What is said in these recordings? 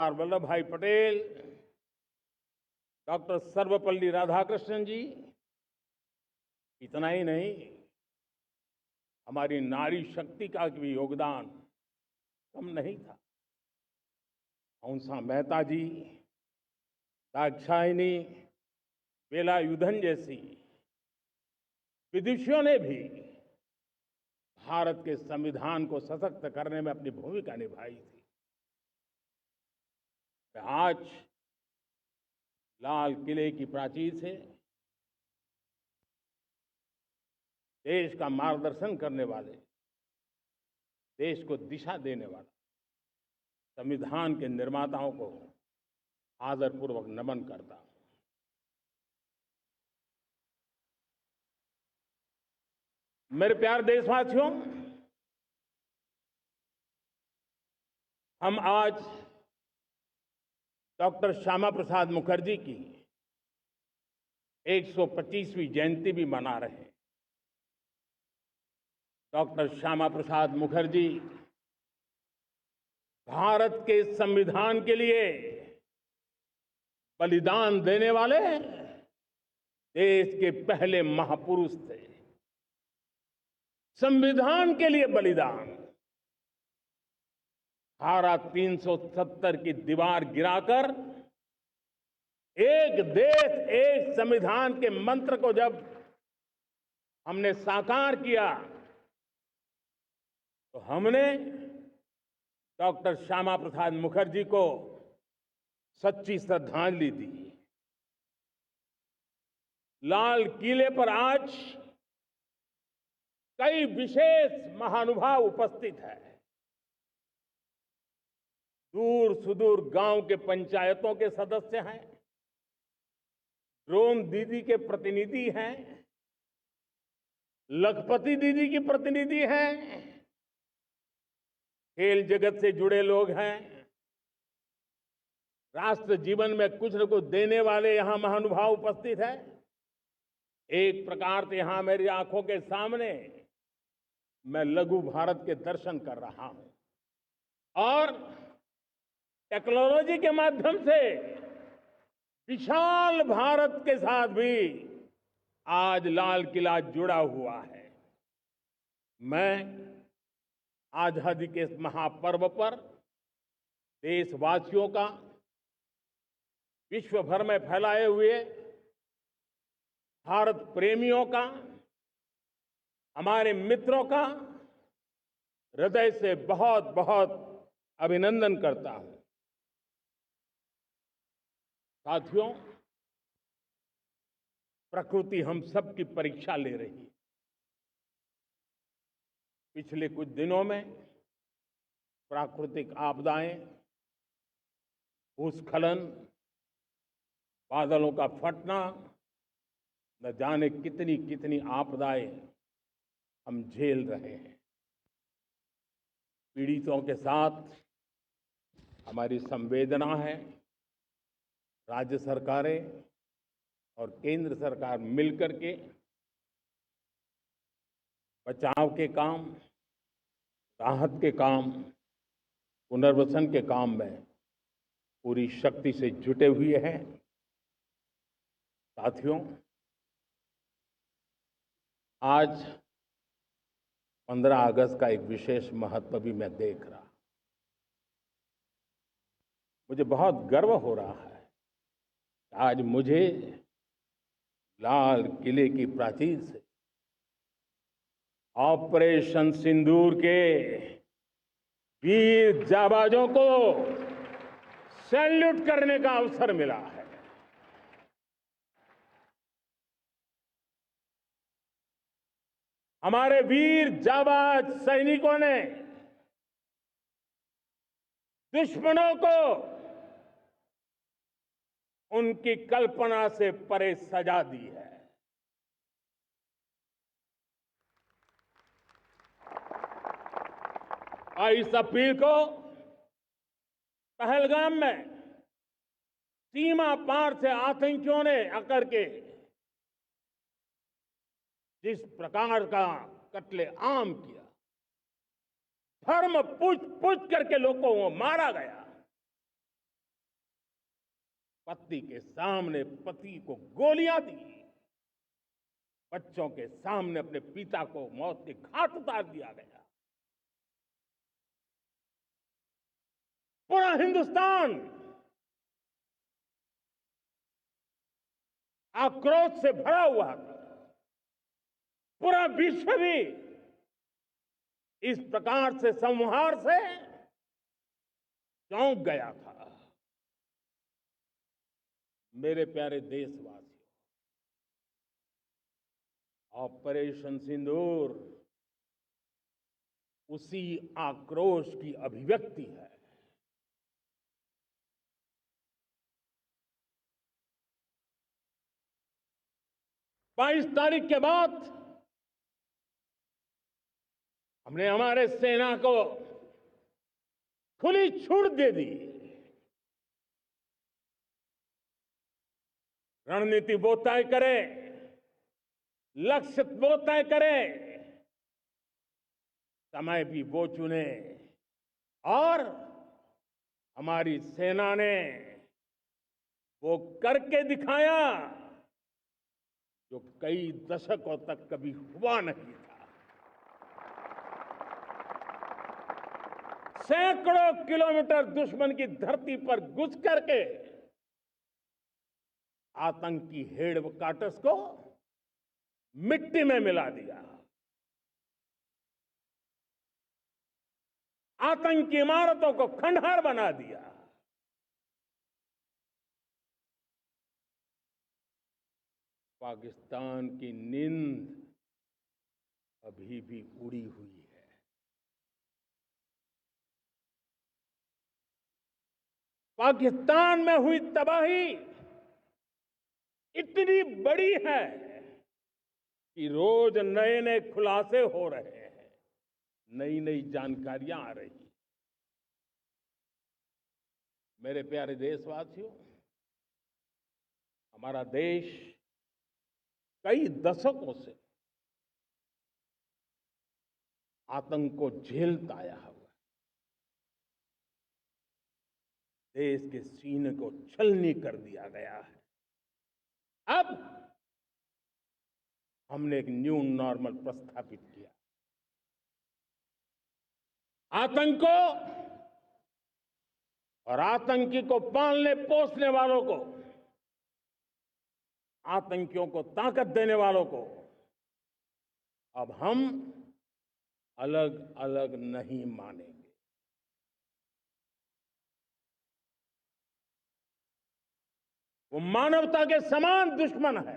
सरदार वल्लभ भाई पटेल, डॉक्टर सर्वपल्ली राधाकृष्णन जी, इतना ही नहीं, हमारी नारी शक्ति का भी योगदान कम नहीं था। हंसा मेहता जी, दाक्षायणी, वेलायुधन जैसी विदुषियों ने भी भारत के संविधान को सशक्त करने में अपनी भूमिका निभाई थी। आज लाल किले की प्राचीर से देश का मार्गदर्शन करने वाले, देश को दिशा देने वाला संविधान के निर्माताओं को आदरपूर्वक नमन करता हूं। मेरे प्यारे देशवासियों, हम आज डॉक्टर श्यामा प्रसाद मुखर्जी की 125वीं जयंती भी मना रहे हैं। डॉक्टर श्यामा प्रसाद मुखर्जी भारत के संविधान के लिए बलिदान देने वाले देश के पहले महापुरुष थे। संविधान के लिए बलिदान, धारा 370 की दीवार गिराकर एक देश एक संविधान के मंत्र को जब हमने साकार किया तो हमने डॉक्टर श्यामा प्रसाद मुखर्जी को सच्ची श्रद्धांजलि दी। लाल किले पर आज कई विशेष महानुभाव उपस्थित हैं। दूर सुदूर गांव के पंचायतों के सदस्य हैं, ड्रोन दीदी के प्रतिनिधि हैं, लखपति दीदी की प्रतिनिधि हैं, खेल जगत से जुड़े लोग हैं, राष्ट्र जीवन में कुछ न कुछ देने वाले यहां महानुभाव उपस्थित हैं। एक प्रकार से यहां मेरी आंखों के सामने मैं लघु भारत के दर्शन कर रहा हूं और टेक्नोलॉजी के माध्यम से विशाल भारत के साथ भी आज लाल किला जुड़ा हुआ है। मैं आजादी के इस महापर्व पर देशवासियों का, विश्व भर में फैलाए हुए भारत प्रेमियों का, हमारे मित्रों का हृदय से बहुत बहुत अभिनंदन करता हूं। साथियों, प्रकृति हम सब की परीक्षा ले रही है। पिछले कुछ दिनों में प्राकृतिक आपदाएं, भूस्खलन, बादलों का फटना, न जाने कितनी कितनी आपदाएं हम झेल रहे हैं। पीड़ितों के साथ हमारी संवेदना है। राज्य सरकारें और केंद्र सरकार मिलकर के बचाव के काम, राहत के काम, पुनर्वसन के काम में पूरी शक्ति से जुटे हुए हैं। साथियों, आज 15 अगस्त का एक विशेष महत्व भी मैं देख रहा। मुझे बहुत गर्व हो रहा है। आज मुझे लाल किले की प्राचीर से ऑपरेशन सिंदूर के वीर जाबाजों को सैल्यूट करने का अवसर मिला है। हमारे वीर जाबाज सैनिकों ने दुश्मनों को उनकी कल्पना से परे सजा दी है। और इस अपील को पहलगाम में सीमा पार से आतंकियों ने आकर के जिस प्रकार का कत्लेआम किया, धर्म पूछ पूछ करके लोगों को मारा गया, पत्नी के सामने पति को गोलियां दी, बच्चों के सामने अपने पिता को मौत के घाट उतार दिया गया। पूरा हिंदुस्तान आक्रोश से भरा हुआ था। पूरा विश्व भी इस प्रकार से संहार से चौंक गया था। मेरे प्यारे देशवासियों, ऑपरेशन सिंदूर उसी आक्रोश की अभिव्यक्ति है। 22 तारीख के बाद हमने हमारे सेना को खुली छूट दे दी। रणनीति वो तय करे, लक्ष्य वो तय करे, समय भी वो चुने, और हमारी सेना ने वो करके दिखाया जो कई दशकों तक कभी हुआ नहीं था। सैकड़ों किलोमीटर दुश्मन की धरती पर घुस करके आतंकी हेडक्वार्टर्स को मिट्टी में मिला दिया। आतंकी इमारतों को खंडहर बना दिया। पाकिस्तान की नींद अभी भी उड़ी हुई है। पाकिस्तान में हुई तबाही इतनी बड़ी है कि रोज नए नए खुलासे हो रहे हैं, नई नई जानकारियां आ रही हैं। मेरे प्यारे देशवासियों, हमारा देश कई दशकों से आतंक को झेलता आया हुआ है। देश के सीने को छलनी कर दिया गया है। अब हमने एक न्यू नॉर्मल प्रस्थापित किया। आतंक को और आतंकी को पालने पोसने वालों को, आतंकियों को ताकत देने वालों को अब हम अलग अलग नहीं मानेंगे। वो मानवता के समान दुश्मन है,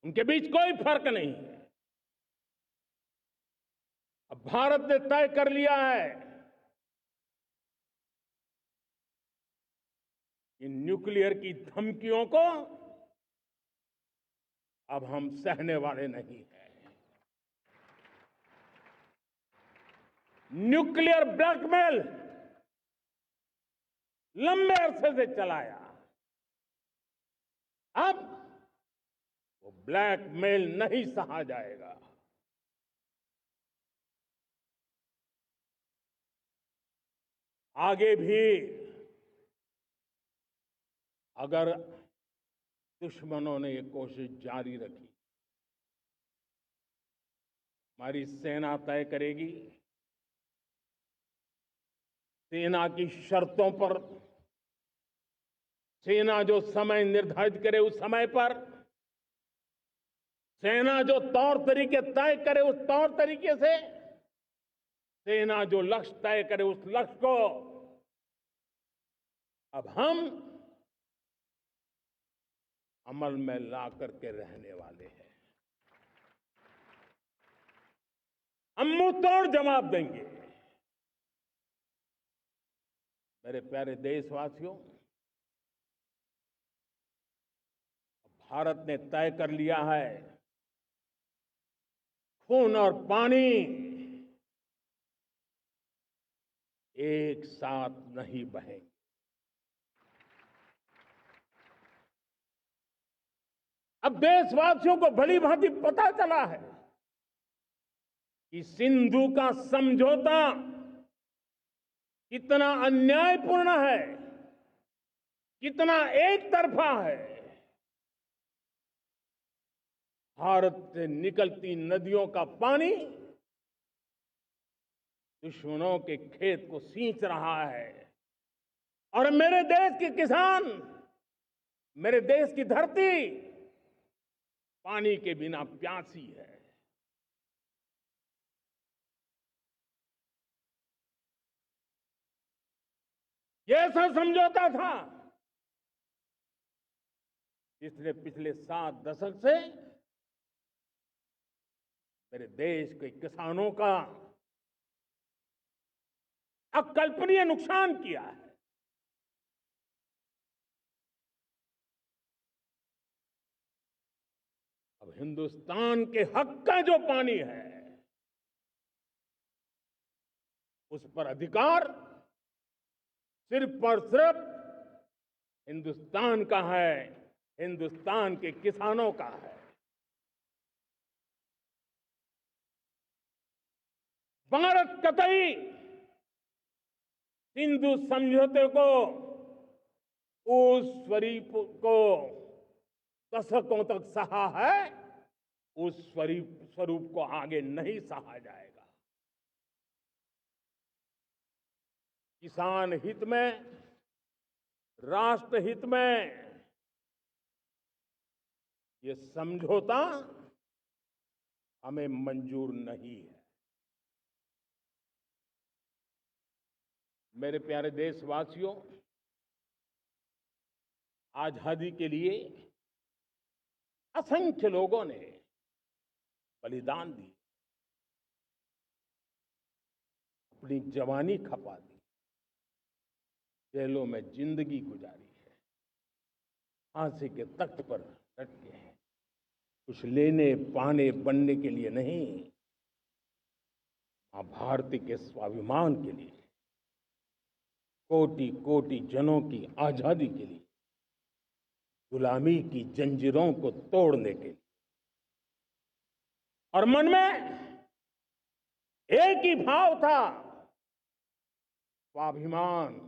उनके बीच कोई फर्क नहीं है। अब भारत ने तय कर लिया है कि न्यूक्लियर की धमकियों को अब हम सहने वाले नहीं हैं। न्यूक्लियर ब्लैकमेल लंबे अरसे से चलाया, अब वो ब्लैकमेल नहीं सहा जाएगा। आगे भी अगर दुश्मनों ने ये कोशिश जारी रखी, हमारी सेना तय करेगी। सेना की शर्तों पर, सेना जो समय निर्धारित करे उस समय पर, सेना जो तौर तरीके तय करे उस तौर तरीके से, सेना जो लक्ष्य तय करे उस लक्ष्य को अब हम अमल में ला करके रहने वाले हैं। हम मुंह तोड़ जवाब देंगे। मेरे प्यारे देशवासियों, भारत ने तय कर लिया है, खून और पानी एक साथ नहीं बहेंगे। अब देशवासियों को भली भांति पता चला है कि सिंधु का समझौता कितना अन्यायपूर्ण है, कितना एक तरफा है। भारत से निकलती नदियों का पानी दुश्मनों के खेत को सींच रहा है और मेरे देश के किसान, मेरे देश की धरती पानी के बिना प्यासी है। ये ऐसा समझौता था जिसने पिछले 7 दशक से मेरे देश के किसानों का अकल्पनीय नुकसान किया है। अब हिंदुस्तान के हक का जो पानी है उस पर अधिकार सिर्फ और सिर्फ हिंदुस्तान का है, हिंदुस्तान के किसानों का है। भारत कतई सिंधु समझौते को, उस स्वरूप को दशकों तक सहा है, उस स्वरूप को आगे नहीं सहा जाएगा। किसान हित में, राष्ट्र हित में ये समझौता हमें मंजूर नहीं है। मेरे प्यारे देशवासियों, आजादी के लिए असंख्य लोगों ने बलिदान दी, अपनी जवानी खपा दी, जेलों में जिंदगी गुजारी है, फांसी के तख्त पर लटके हैं, कुछ लेने पाने बनने के लिए नहीं, मां भारती के स्वाभिमान के लिए, कोटि कोटि जनों की आजादी के लिए, गुलामी की जंजीरों को तोड़ने के लिए। और मन में एक ही भाव था, स्वाभिमान।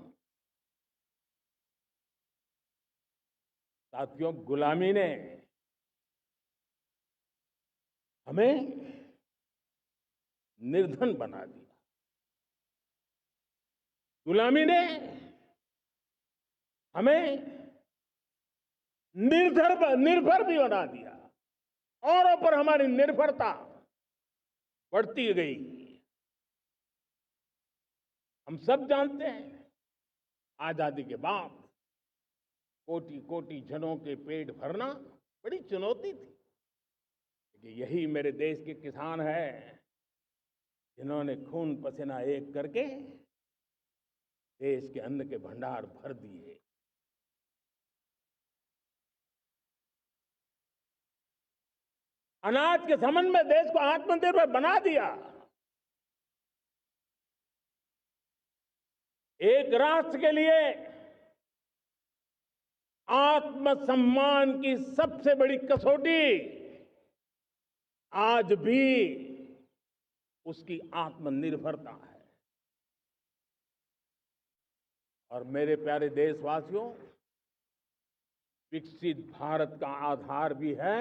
साथियों, गुलामी ने हमें निर्धन बना दिया, गुलामी ने हमें निर्भर भी बना दिया, औरों पर हमारी निर्भरता बढ़ती गई। हम सब जानते हैं, आजादी के बाद कोटि कोटि जनों के पेट भरना बड़ी चुनौती थी, लेकिन यही मेरे देश के किसान हैं जिन्होंने खून पसीना एक करके देश के अन्न के भंडार भर दिए। अनाज के संबंध में देश को आत्मनिर्भर बना दिया। एक राष्ट्र के लिए आत्मसम्मान की सबसे बड़ी कसौटी आज भी उसकी आत्मनिर्भरता है। और मेरे प्यारे देशवासियों, विकसित भारत का आधार भी है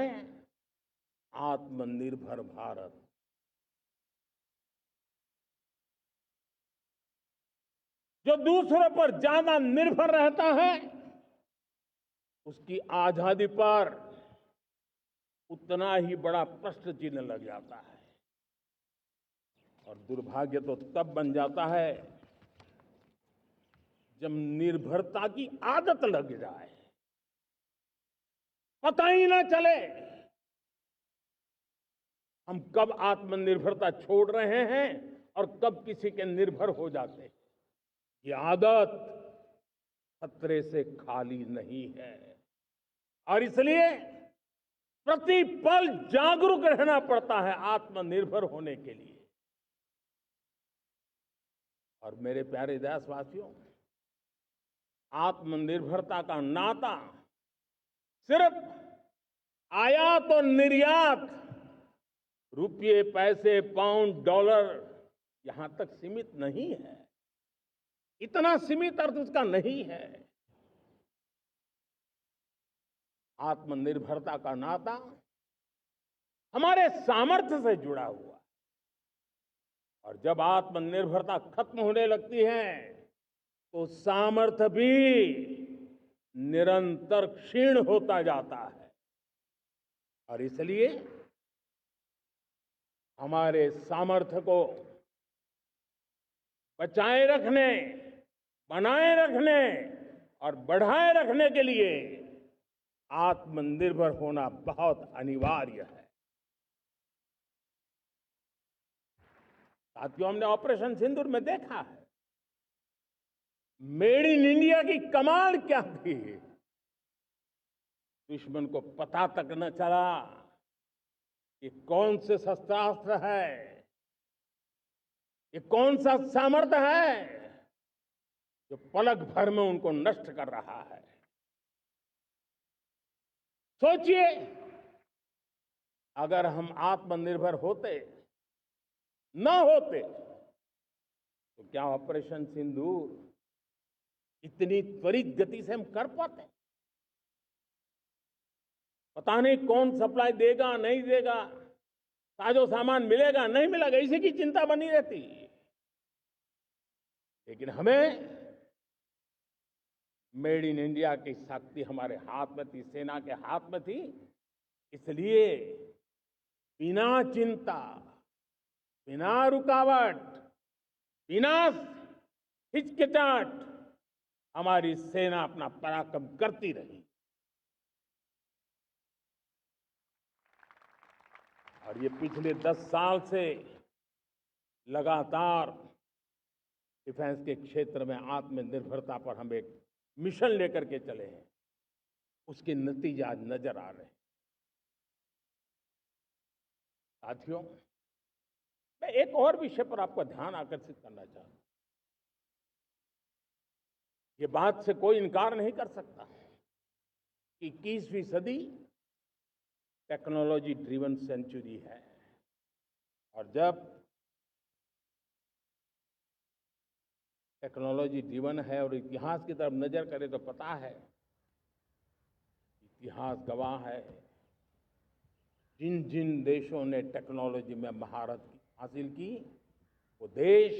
आत्मनिर्भर भारत। जो दूसरों पर ज्यादा निर्भर रहता है उसकी आजादी पर उतना ही बड़ा प्रश्न चिन्ह लग जाता है। और दुर्भाग्य तो तब बन जाता है जब निर्भरता की आदत लग जाए, पता ही ना चले हम कब आत्मनिर्भरता छोड़ रहे हैं और कब किसी के निर्भर हो जाते हैं। ये आदत खतरे से खाली नहीं है और इसलिए प्रति पल जागरूक रहना पड़ता है आत्मनिर्भर होने के लिए। और मेरे प्यारे देशवासियों, आत्मनिर्भरता का नाता सिर्फ आयात और निर्यात, रुपये, पैसे, पाउंड, डॉलर यहां तक सीमित नहीं है। इतना सीमित अर्थ उसका नहीं है। आत्मनिर्भरता का नाता हमारे सामर्थ्य से जुड़ा हुआ है। और जब आत्मनिर्भरता खत्म होने लगती है तो सामर्थ्य भी निरंतर क्षीण होता जाता है। और इसलिए हमारे सामर्थ्य को बचाए रखने, बनाए रखने और बढ़ाए रखने के लिए आत्मनिर्भर होना बहुत अनिवार्य है। साथियों, हमने ऑपरेशन सिंदूर में देखा है मेड इन इंडिया की कमाल क्या थी। दुश्मन को पता तक न चला कि कौन से शस्त्रास्त्र है, ये कौन सा सामर्थ्य है जो पलक भर में उनको नष्ट कर रहा है। सोचिए, अगर हम आत्मनिर्भर होते न होते तो क्या ऑपरेशन सिंदूर इतनी त्वरित गति से हम कर पाते? पता नहीं कौन सप्लाई देगा नहीं देगा, साजो सामान मिलेगा नहीं मिलेगा, इसी की चिंता बनी रहती। लेकिन हमें मेड इन इंडिया की शक्ति हमारे हाथ में थी, सेना के हाथ में थी। इसलिए बिना चिंता, बिना रुकावट, बिना हिचकिचाहट हमारी सेना अपना पराक्रम करती रही। और ये पिछले 10 साल से लगातार डिफेंस के क्षेत्र में आत्मनिर्भरता पर हम एक मिशन लेकर के चले हैं, उसके नतीजे आज नजर आ रहे हैं। साथियों, मैं एक और विषय पर आपका ध्यान आकर्षित करना चाहता हूं। ये बात से कोई इनकार नहीं कर सकता कि 21वीं सदी टेक्नोलॉजी ड्रिवन सेंचुरी है। और जब टेक्नोलॉजी ड्रिवन है और इतिहास की तरफ नजर करें तो पता है, इतिहास गवाह है, जिन जिन देशों ने टेक्नोलॉजी में महारत हासिल की वो देश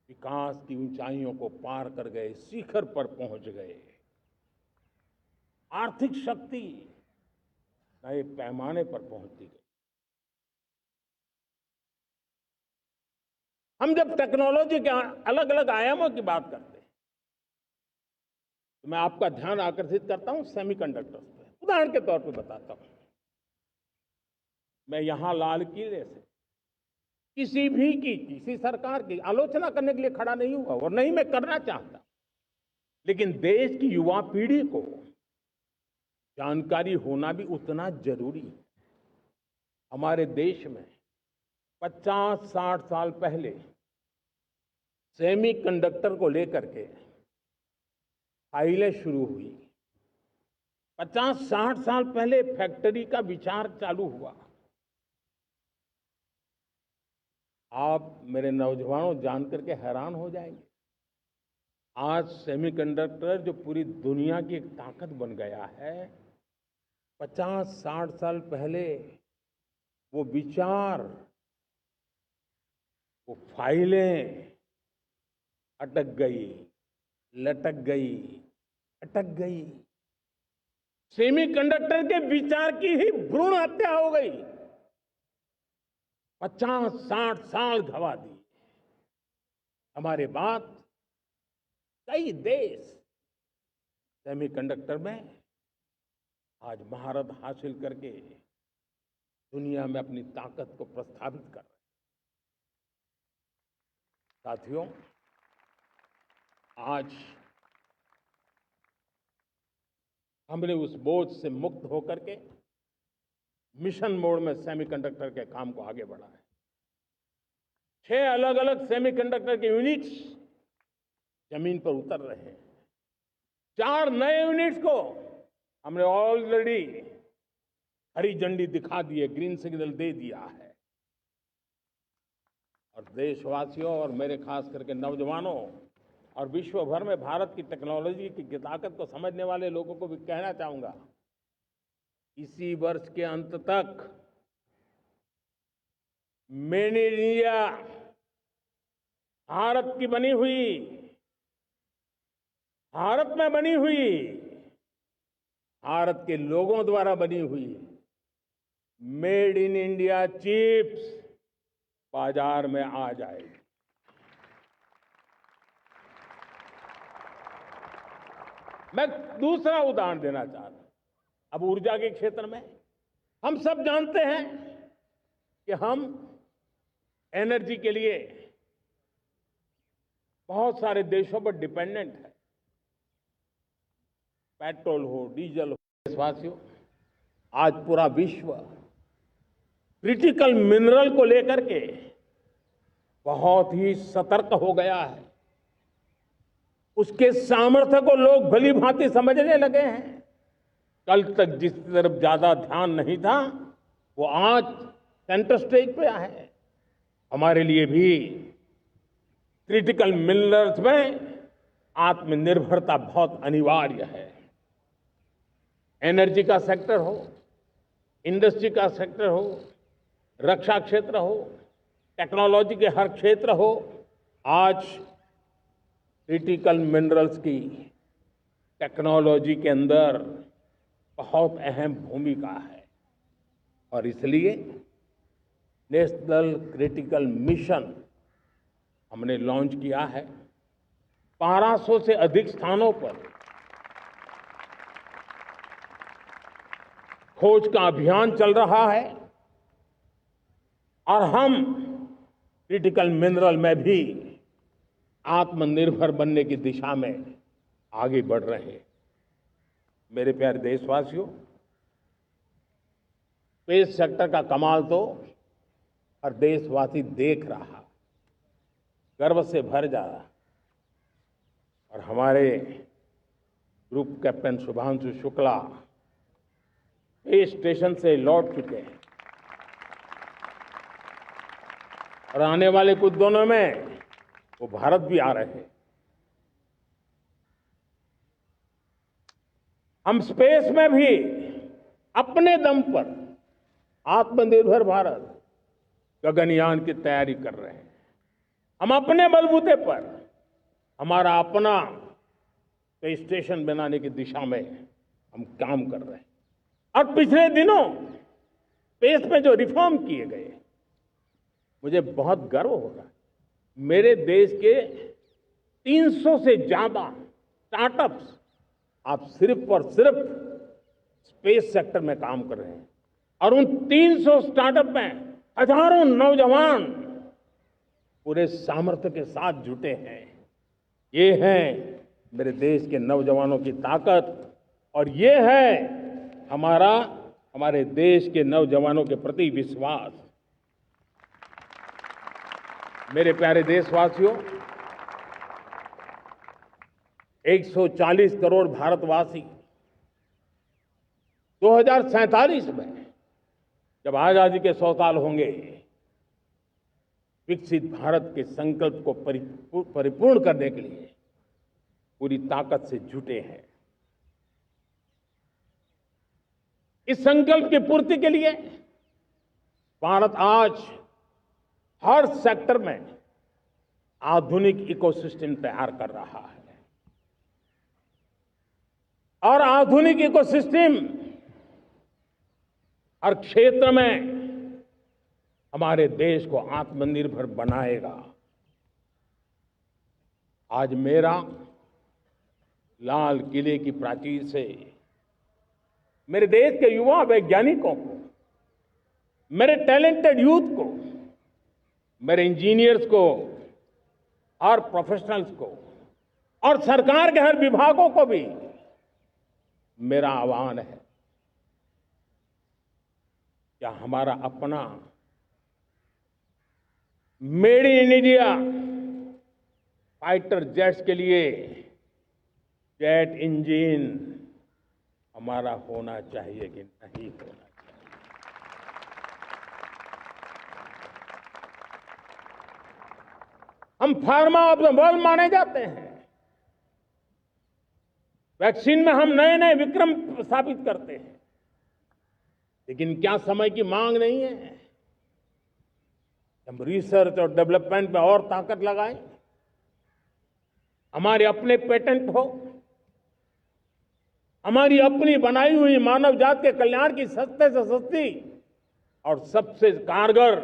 विकास की ऊंचाइयों को पार कर गए, शिखर पर पहुंच गए। आर्थिक शक्ति नए पैमाने पर पहुंचती गई। हम जब टेक्नोलॉजी के अलग अलग आयामों की बात करते हैं तो मैं आपका ध्यान आकर्षित करता हूं सेमीकंडक्टर्स पे। उदाहरण के तौर पे बताता हूं, मैं यहां लाल किले से किसी सरकार की आलोचना करने के लिए खड़ा नहीं हुआ और नहीं मैं करना चाहता, लेकिन देश की युवा पीढ़ी को जानकारी होना भी उतना जरूरी है। हमारे देश में 50-60 साल पहले सेमीकंडक्टर को लेकर के फाइलें शुरू हुई। 50-60 साल पहले फैक्ट्री का विचार चालू हुआ। आप मेरे नौजवानों जानकर के हैरान हो जाएंगे, आज सेमीकंडक्टर जो पूरी दुनिया की एक ताकत बन गया है, 50-60 साल पहले वो विचार, वो फाइलें अटक गई, लटक गई, अटक गई। सेमीकंडक्टर के विचार की ही भ्रूण हत्या हो गई। 50-60 साल गवा दिए। हमारे बाद कई देश सेमीकंडक्टर में आज महारत हासिल करके दुनिया में अपनी ताकत को प्रस्थापित कर रहे हैं। साथियों, आज हमने उस बोझ से मुक्त होकर के मिशन मोड में सेमीकंडक्टर के काम को आगे बढ़ाया। 6 अलग अलग सेमीकंडक्टर के यूनिट्स जमीन पर उतर रहे हैं। 4 नए यूनिट्स को हमने ऑलरेडी हरी झंडी दिखा दी है, ग्रीन सिग्नल दे दिया है। और देशवासियों और मेरे खास करके नौजवानों, और विश्व भर में भारत की टेक्नोलॉजी की ताकत को समझने वाले लोगों को भी कहना चाहूंगा, इसी वर्ष के अंत तक मेड इन इंडिया, भारत की बनी हुई, भारत में बनी हुई, भारत के लोगों द्वारा बनी हुई मेड इन इंडिया चिप्स बाजार में आ जाएगी। मैं दूसरा उदाहरण देना चाहता हूं। अब ऊर्जा के क्षेत्र में हम सब जानते हैं कि हम एनर्जी के लिए बहुत सारे देशों पर डिपेंडेंट है। पेट्रोल हो, डीजल हो। देशवासियों, आज पूरा विश्व क्रिटिकल मिनरल को लेकर के बहुत ही सतर्क हो गया है। उसके सामर्थ्य को लोग भली भांति समझने लगे हैं। कल तक जिस तरफ ज्यादा ध्यान नहीं था, वो आज सेंटर स्टेज पे है। हमारे लिए भी क्रिटिकल मिनरल्स में आत्मनिर्भरता बहुत अनिवार्य है। एनर्जी का सेक्टर हो, इंडस्ट्री का सेक्टर हो, रक्षा क्षेत्र हो, टेक्नोलॉजी के हर क्षेत्र हो, आज क्रिटिकल मिनरल्स की टेक्नोलॉजी के अंदर बहुत अहम भूमिका है। और इसलिए नेशनल क्रिटिकल मिशन हमने लॉन्च किया है। 1200 से अधिक स्थानों पर खोज का अभियान चल रहा है और हम क्रिटिकल मिनरल में भी आत्मनिर्भर बनने की दिशा में आगे बढ़ रहे हैं। मेरे प्यारे देशवासियों, स्पेस सेक्टर का कमाल तो हर देशवासी देख रहा, गर्व से भर जा रहा। और हमारे group captain Shubhanshu Shukla space station से लौट चुके हैं और आने वाले कुछ दिनों में वो भारत भी आ रहे हैं। हम स्पेस में भी अपने दम पर आत्मनिर्भर भारत गगनयान की तैयारी कर रहे हैं। हम अपने बलबूते पर हमारा अपना स्पेस स्टेशन बनाने की दिशा में हम काम कर रहे हैं। और पिछले दिनों स्पेस में जो रिफॉर्म किए गए, मुझे बहुत गर्व हो रहा है। मेरे देश के 300 से ज्यादा स्टार्टअप्स आप सिर्फ और सिर्फ स्पेस सेक्टर में काम कर रहे हैं। और उन 300 स्टार्टअप में हजारों नौजवान पूरे सामर्थ्य के साथ जुटे हैं। ये है मेरे देश के नौजवानों की ताकत और ये है हमारे देश के नौजवानों के प्रति विश्वास। मेरे प्यारे देशवासियों, 140 करोड़ भारतवासी 2047 में जब आजादी के 100 साल होंगे, विकसित भारत के संकल्प को परिपूर्ण करने के लिए पूरी ताकत से जुटे हैं। इस संकल्प की पूर्ति के लिए भारत आज हर सेक्टर में आधुनिक इकोसिस्टम तैयार कर रहा है। और आधुनिक इकोसिस्टम हर क्षेत्र में हमारे देश को आत्मनिर्भर बनाएगा। आज मेरा लाल किले की प्राचीर से मेरे देश के युवा वैज्ञानिकों को, मेरे टैलेंटेड यूथ को, मेरे इंजीनियर्स को और प्रोफेशनल्स को और सरकार के हर विभागों को भी मेरा आह्वान है, क्या हमारा अपना made in India fighter jets के लिए जेट इंजन हमारा होना चाहिए कि नहीं होना चाहिए? हम फार्मा ऑफ द वर्ल्ड माने जाते हैं। वैक्सीन में हम नए नए विक्रम स्थापित करते हैं, लेकिन क्या समय की मांग नहीं है? हम रिसर्च और डेवलपमेंट में और ताकत लगाएं, हमारे अपने पेटेंट हो, हमारी अपनी बनाई हुई मानव जात के कल्याण की सस्ते से सस्ती और सबसे कारगर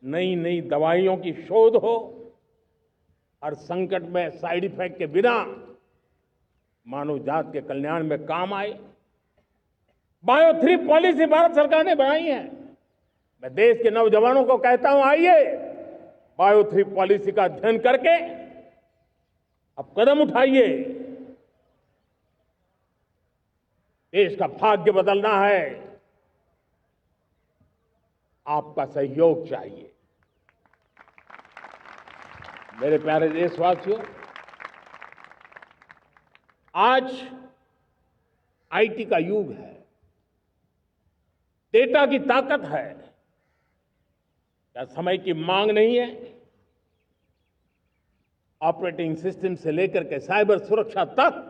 नई नई दवाइयों की शोध हो, हर संकट में साइड इफेक्ट के बिना मानव जात के कल्याण में काम आए। बायो 3 पॉलिसी भारत सरकार ने बनाई है। मैं देश के नौजवानों को कहता हूं, आइए बायो 3 पॉलिसी का अध्ययन करके अब कदम उठाइए। देश का भाग्य बदलना है, आपका सहयोग चाहिए। मेरे प्यारे देशवासियों, आज आईटी का युग है, डेटा की ताकत है। क्या समय की मांग नहीं है? ऑपरेटिंग सिस्टम से लेकर के साइबर सुरक्षा तक,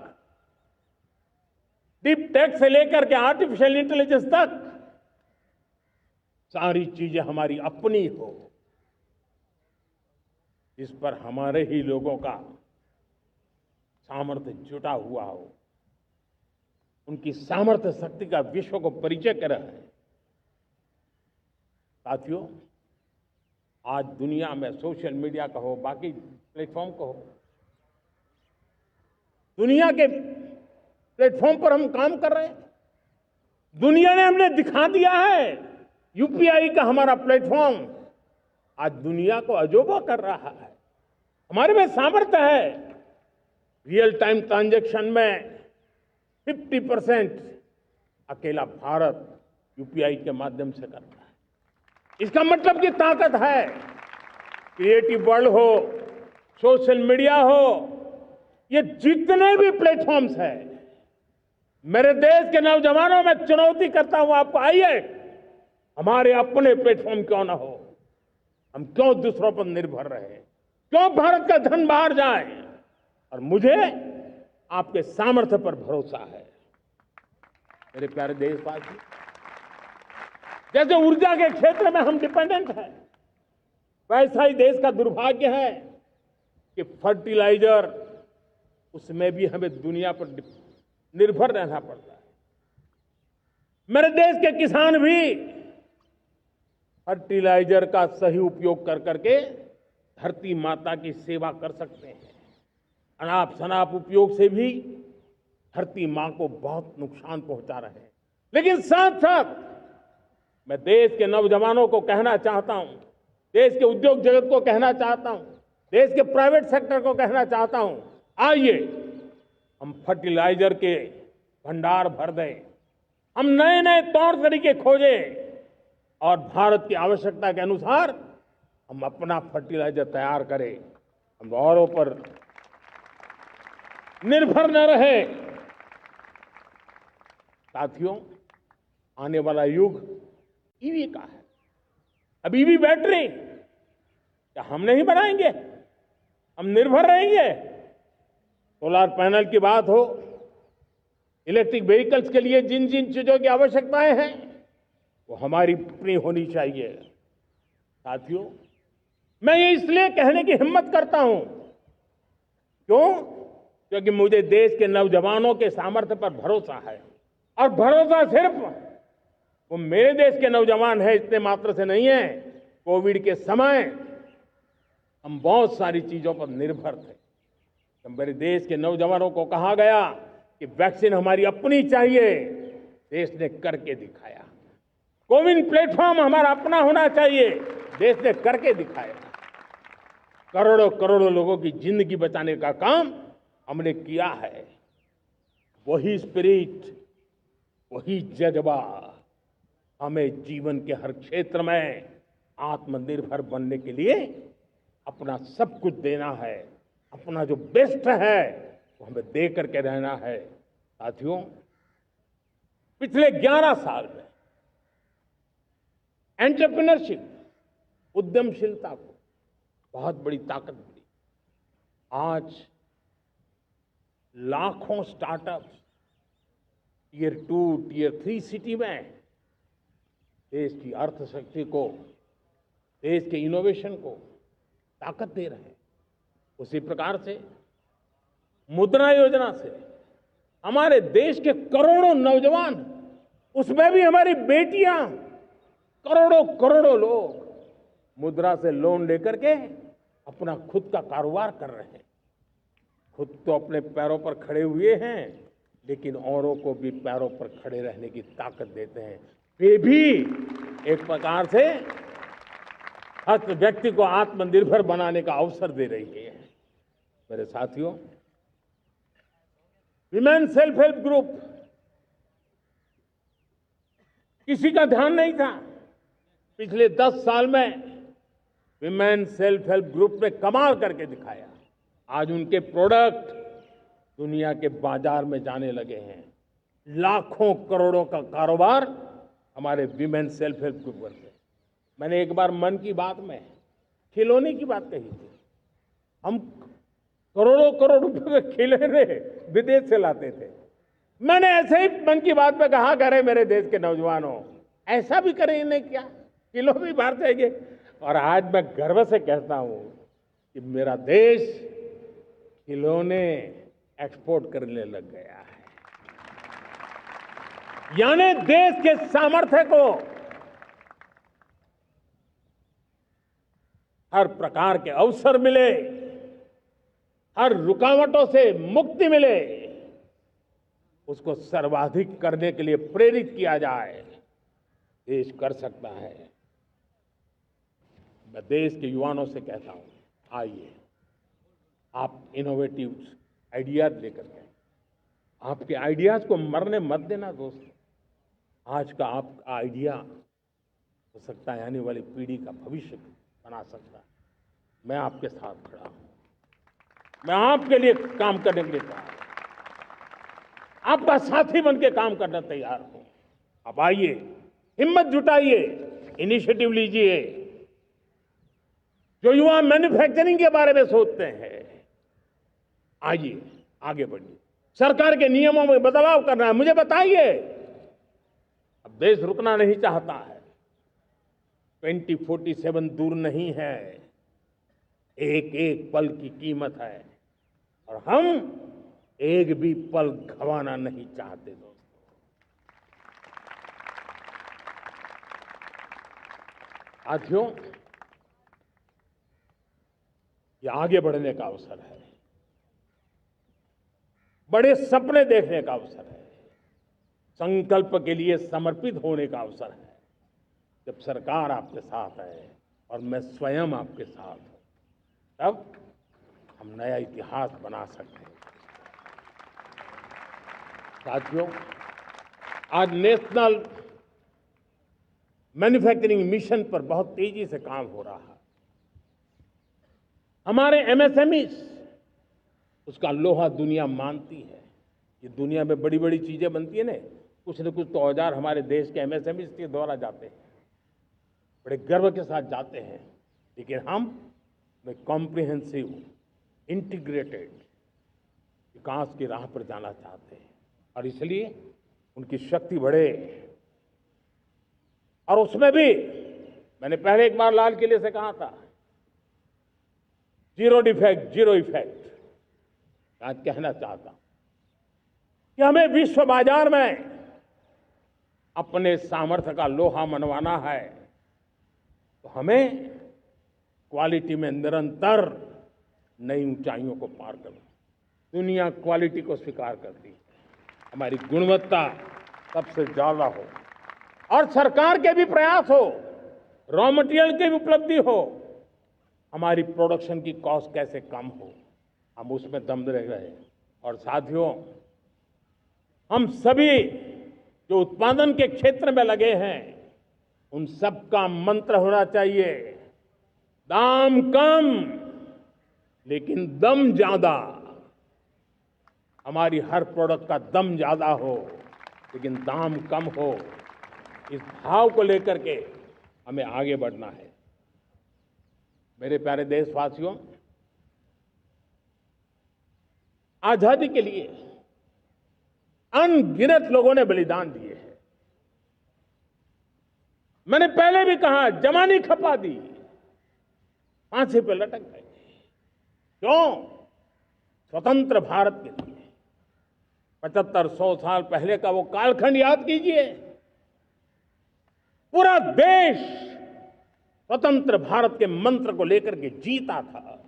डीप टेक से लेकर के आर्टिफिशियल इंटेलिजेंस तक, सारी चीजें हमारी अपनी हो, इस पर हमारे ही लोगों का सामर्थ्य जुटा हुआ हो, उनकी सामर्थ्य शक्ति का विश्व को परिचय कराए। साथियों, आज दुनिया में सोशल मीडिया कहो, बाकी प्लेटफॉर्म कहो, दुनिया के प्लेटफॉर्म पर हम काम कर रहे हैं। दुनिया ने हमने दिखा दिया है, यूपीआई का हमारा प्लेटफॉर्म आज दुनिया को अजोबा कर रहा है। हमारे में सामर्थ्य है। रियल टाइम ट्रांजैक्शन में 50% अकेला भारत यूपीआई के माध्यम से करता है। इसका मतलब की ताकत है। क्रिएटिव वर्ल्ड हो, सोशल मीडिया हो, ये जितने भी प्लेटफॉर्म्स हैं, मेरे देश के नौजवानों में चुनौती करता हूं आपको, आइए हमारे अपने प्लेटफॉर्म क्यों ना हो, हम क्यों दूसरों पर निर्भर रहे, क्यों भारत का धन बाहर जाए। और मुझे आपके सामर्थ्य पर भरोसा है। मेरे प्यारे देशवासी, जैसे ऊर्जा के क्षेत्र में हम डिपेंडेंट हैं, वैसा ही देश का दुर्भाग्य है कि फर्टिलाइजर, उसमें भी हमें दुनिया पर निर्भर रहना पड़ता है। मेरे देश के किसान भी फर्टिलाइजर का सही उपयोग कर करके धरती माता की सेवा कर सकते हैं। अनाप शनाप उपयोग से भी धरती मां को बहुत नुकसान पहुंचा रहे हैं। लेकिन साथ साथ मैं देश के नौजवानों को कहना चाहता हूं, देश के उद्योग जगत को कहना चाहता हूं, देश के प्राइवेट सेक्टर को कहना चाहता हूं, आइए हम फर्टिलाइजर के भंडार भर दें, हम नए नए तौर तरीके खोजें और भारत की आवश्यकता के अनुसार हम अपना फर्टिलाइजर तैयार करें। हम औरों पर निर्भर न रहे। साथियों, आने वाला युग ईवी का है। अब ईवी बैटरी क्या हम नहीं बनाएंगे? हम निर्भर रहेंगे? सोलर पैनल की बात हो, इलेक्ट्रिक व्हीकल्स के लिए जिन जिन चीजों की आवश्यकताएं हैं, वो हमारी अपनी होनी चाहिए। साथियों, मैं ये इसलिए कहने की हिम्मत करता हूं, क्यों? क्योंकि मुझे देश के नौजवानों के सामर्थ्य पर भरोसा है। और भरोसा सिर्फ वो मेरे देश के नौजवान हैं इतने मात्र से नहीं है। कोविड के समय हम बहुत सारी चीजों पर निर्भर थे। तो मेरे देश के नौजवानों को कहा गया कि वैक्सीन हमारी अपनी चाहिए, देश ने करके दिखाया। कोविन प्लेटफॉर्म हमारा अपना होना चाहिए, देश ने करके दिखाया। करोड़ों करोड़ों लोगों की जिंदगी बचाने का काम हमने किया है। वही स्पिरिट, वही जज्बा हमें जीवन के हर क्षेत्र में आत्मनिर्भर बनने के लिए अपना सब कुछ देना है। अपना जो बेस्ट है वो हमें दे करके रहना है। साथियों, पिछले 11 साल में एंटरप्रेन्योरशिप, उद्यमशीलता को बहुत बड़ी ताकत मिली। आज लाखों स्टार्टअप्स टियर 2, टियर 3 सिटी में देश की अर्थशक्ति को, देश के इनोवेशन को ताकत दे रहे हैं। उसी प्रकार से मुद्रा योजना से हमारे देश के करोड़ों नौजवान, उसमें भी हमारी बेटियां, करोड़ों करोड़ों लोग मुद्रा से लोन लेकर के अपना खुद का कारोबार कर रहे हैं। खुद तो अपने पैरों पर खड़े हुए हैं, लेकिन औरों को भी पैरों पर खड़े रहने की ताकत देते हैं। वे भी एक प्रकार से हर व्यक्ति को आत्मनिर्भर बनाने का अवसर दे रही है। मेरे साथियों, विमेन सेल्फ हेल्प ग्रुप किसी का ध्यान नहीं था। पिछले 10 साल में विमेन सेल्फ हेल्प ग्रुप ने कमाल करके दिखाया। आज उनके प्रोडक्ट दुनिया के बाजार में जाने लगे हैं। लाखों करोड़ों का कारोबार हमारे विमेन सेल्फ हेल्प ग्रुप करते हैं। मैंने एक बार मन की बात में खिलौने की बात कही थी। हम करोड़ों करोड़ रुपए के खिलौने विदेश से लाते थे। मैंने ऐसे ही मन की बात में कहा, करे मेरे देश के नौजवानों, ऐसा भी करेंगे क्या? किलो भी बाहर जाएंगे। और आज मैं गर्व से कहता हूं कि मेरा देश खिलौने एक्सपोर्ट करने लग गया है। यानी देश के सामर्थ्य को हर प्रकार के अवसर मिले, हर रुकावटों से मुक्ति मिले, उसको सर्वाधिक करने के लिए प्रेरित किया जाए। देश कर सकता है। मैं देश के युवाओं से कहता हूं, आइए आप इनोवेटिव आइडियाज लेकर के, आपके आइडियाज को मरने मत देना दोस्तों। आज का आपका आइडिया हो सकता है आने वाली पीढ़ी का भविष्य बना सकता है। मैं आपके साथ खड़ा हूं। मैं आपके लिए काम करने के लिए तैयार हूं। आपका साथी बन के काम करने तैयार हूं। अब आइए, हिम्मत जुटाइए, इनिशिएटिव लीजिए। जो युवा मैन्युफैक्चरिंग के बारे में सोचते हैं, आइए आगे बढ़िए। सरकार के नियमों में बदलाव करना है, मुझे बताइए। अब देश रुकना नहीं चाहता है। 2047 दूर नहीं है। एक एक पल की कीमत है और हम एक भी पल गंवाना नहीं चाहते दोस्तों। साथियों, ये आगे बढ़ने का अवसर है, बड़े सपने देखने का अवसर है, संकल्प के लिए समर्पित होने का अवसर है। जब सरकार आपके साथ है और मैं स्वयं आपके साथ हूं, तब हम नया इतिहास बना सकते हैं। साथियों, आज नेशनल मैन्युफैक्चरिंग मिशन पर बहुत तेजी से काम हो रहा है। हमारे एमएसएमई, उसका लोहा दुनिया मानती है। ये दुनिया में बड़ी बड़ी चीजें बनती है ना, कुछ न कुछ तो औजार हमारे देश के एमएसएमई के द्वारा जाते हैं, बड़े गर्व के साथ जाते हैं। लेकिन हम कॉम्प्रिहेंसिव इंटीग्रेटेड विकास की राह पर जाना चाहते हैं और इसलिए उनकी शक्ति बढ़े। और उसमें भी मैंने पहले एक बार लाल किले से कहा था, जीरो डिफेक्ट जीरो इफेक्ट। आज कहना चाहता हूं कि हमें विश्व बाजार में अपने सामर्थ्य का लोहा मनवाना है, तो हमें क्वालिटी में निरंतर नई ऊंचाइयों को पार करना। दुनिया क्वालिटी को स्वीकार करती है, हमारी गुणवत्ता सबसे ज्यादा हो और सरकार के भी प्रयास हो, रॉ मटेरियल की भी उपलब्धि हो, हमारी प्रोडक्शन की कॉस्ट कैसे कम हो, हम उसमें दम रह गए। और साथियों, हम सभी जो उत्पादन के क्षेत्र में लगे हैं, उन सबका मंत्र होना चाहिए, दाम कम लेकिन दम ज्यादा। हमारी हर प्रोडक्ट का दम ज्यादा हो लेकिन दाम कम हो। इस भाव को लेकर के हमें आगे बढ़ना है। मेरे प्यारे देशवासियों, आजादी के लिए अनगिनत लोगों ने बलिदान दिए हैं। मैंने पहले भी कहा, जमानी खपा दी, फांसी पे लटक गए। क्यों? स्वतंत्र भारत के लिए। 75-100 साल पहले का वो कालखंड याद कीजिए। पूरा देश स्वतंत्र भारत के मंत्र को लेकर के जीता था।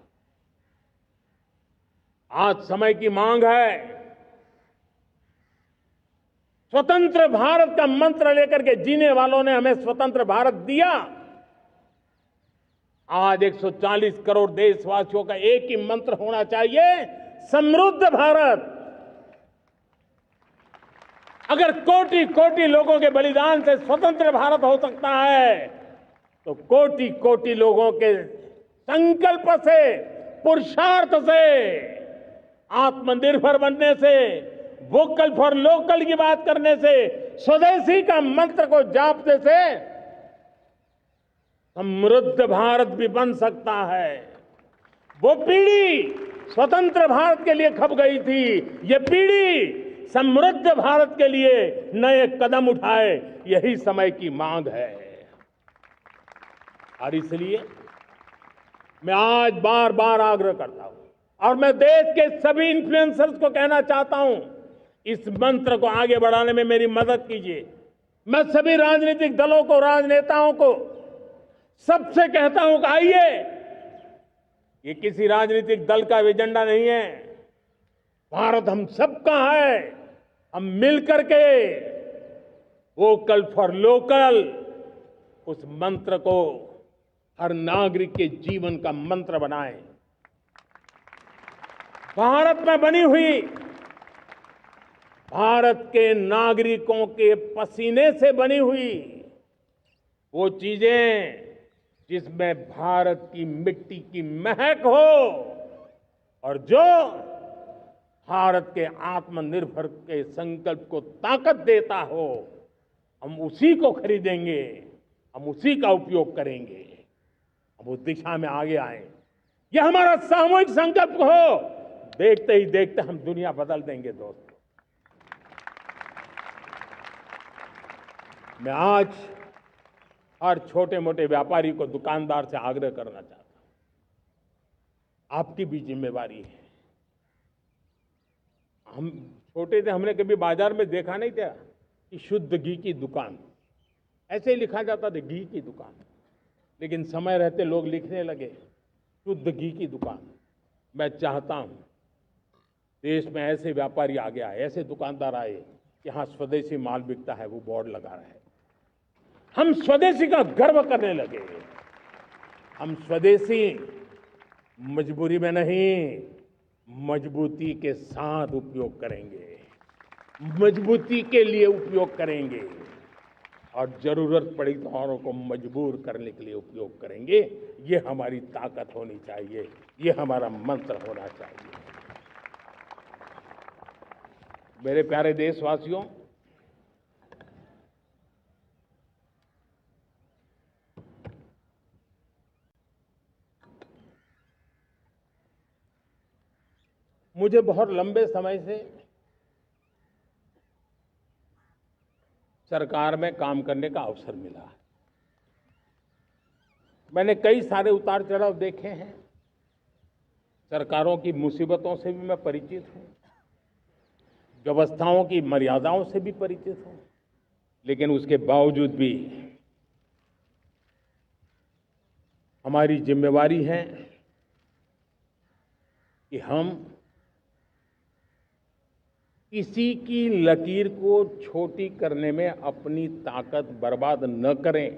आज समय की मांग है, स्वतंत्र भारत का मंत्र लेकर के जीने वालों ने हमें स्वतंत्र भारत दिया। आज 140 करोड़ देशवासियों का एक ही मंत्र होना चाहिए, समृद्ध भारत। अगर कोटि कोटि लोगों के बलिदान से स्वतंत्र भारत हो सकता है, तो कोटि कोटि लोगों के संकल्प से, पुरुषार्थ से, आत्मनिर्भर बनने से, वोकल फॉर लोकल की बात करने से, स्वदेशी का मंत्र को जापने से समृद्ध भारत भी बन सकता है। वो पीढ़ी स्वतंत्र भारत के लिए खप गई थी, ये पीढ़ी समृद्ध भारत के लिए नए कदम उठाए, यही समय की मांग है। और इसलिए मैं आज बार बार आग्रह करता हूं, और मैं देश के सभी इन्फ्लुएंसर्स को कहना चाहता हूं, इस मंत्र को आगे बढ़ाने में मेरी मदद कीजिए। मैं सभी राजनीतिक दलों को, राजनेताओं को, सबसे कहता हूं कि आइए, ये किसी राजनीतिक दल का एजेंडा नहीं है, भारत हम सबका है। हम मिलकर के वोकल फॉर लोकल, उस मंत्र को हर नागरिक के जीवन का मंत्र बनाएं। भारत में बनी हुई, भारत के नागरिकों के पसीने से बनी हुई वो चीजें जिसमें भारत की मिट्टी की महक हो और जो भारत के आत्मनिर्भर के संकल्प को ताकत देता हो, हम उसी को खरीदेंगे, हम उसी का उपयोग करेंगे। हम उस दिशा में आगे आए, यह हमारा सामूहिक संकल्प हो। देखते ही देखते हम दुनिया बदल देंगे दोस्तों। मैं आज हर छोटे मोटे व्यापारी को, दुकानदार से आग्रह करना चाहता हूं, आपकी भी जिम्मेवारी है। हम छोटे थे, हमने कभी बाजार में देखा नहीं था कि शुद्ध घी की दुकान, ऐसे ही लिखा जाता था घी की दुकान। लेकिन समय रहते लोग लिखने लगे शुद्ध घी की दुकान। मैं चाहता हूं देश में ऐसे व्यापारी आगे आए, ऐसे दुकानदार आए कि हाँ, स्वदेशी माल बिकता है, वो बोर्ड लगा रहे हैं। हम स्वदेशी का गर्व करने लगे। हम स्वदेशी मजबूरी में नहीं, मजबूती के साथ उपयोग करेंगे, मजबूती के लिए उपयोग करेंगे, और जरूरत पड़ी तो औरों को मजबूर करने के लिए उपयोग करेंगे। ये हमारी ताकत होनी चाहिए, ये हमारा मंत्र होना चाहिए। मेरे प्यारे देशवासियों, मुझे बहुत लंबे समय से सरकार में काम करने का अवसर मिला। मैंने कई सारे उतार चढ़ाव देखे हैं, सरकारों की मुसीबतों से भी मैं परिचित हूं, व्यवस्थाओं की मर्यादाओं से भी परिचित हूं। लेकिन उसके बावजूद भी हमारी जिम्मेवारी है कि हम किसी की लकीर को छोटी करने में अपनी ताकत बर्बाद न करें।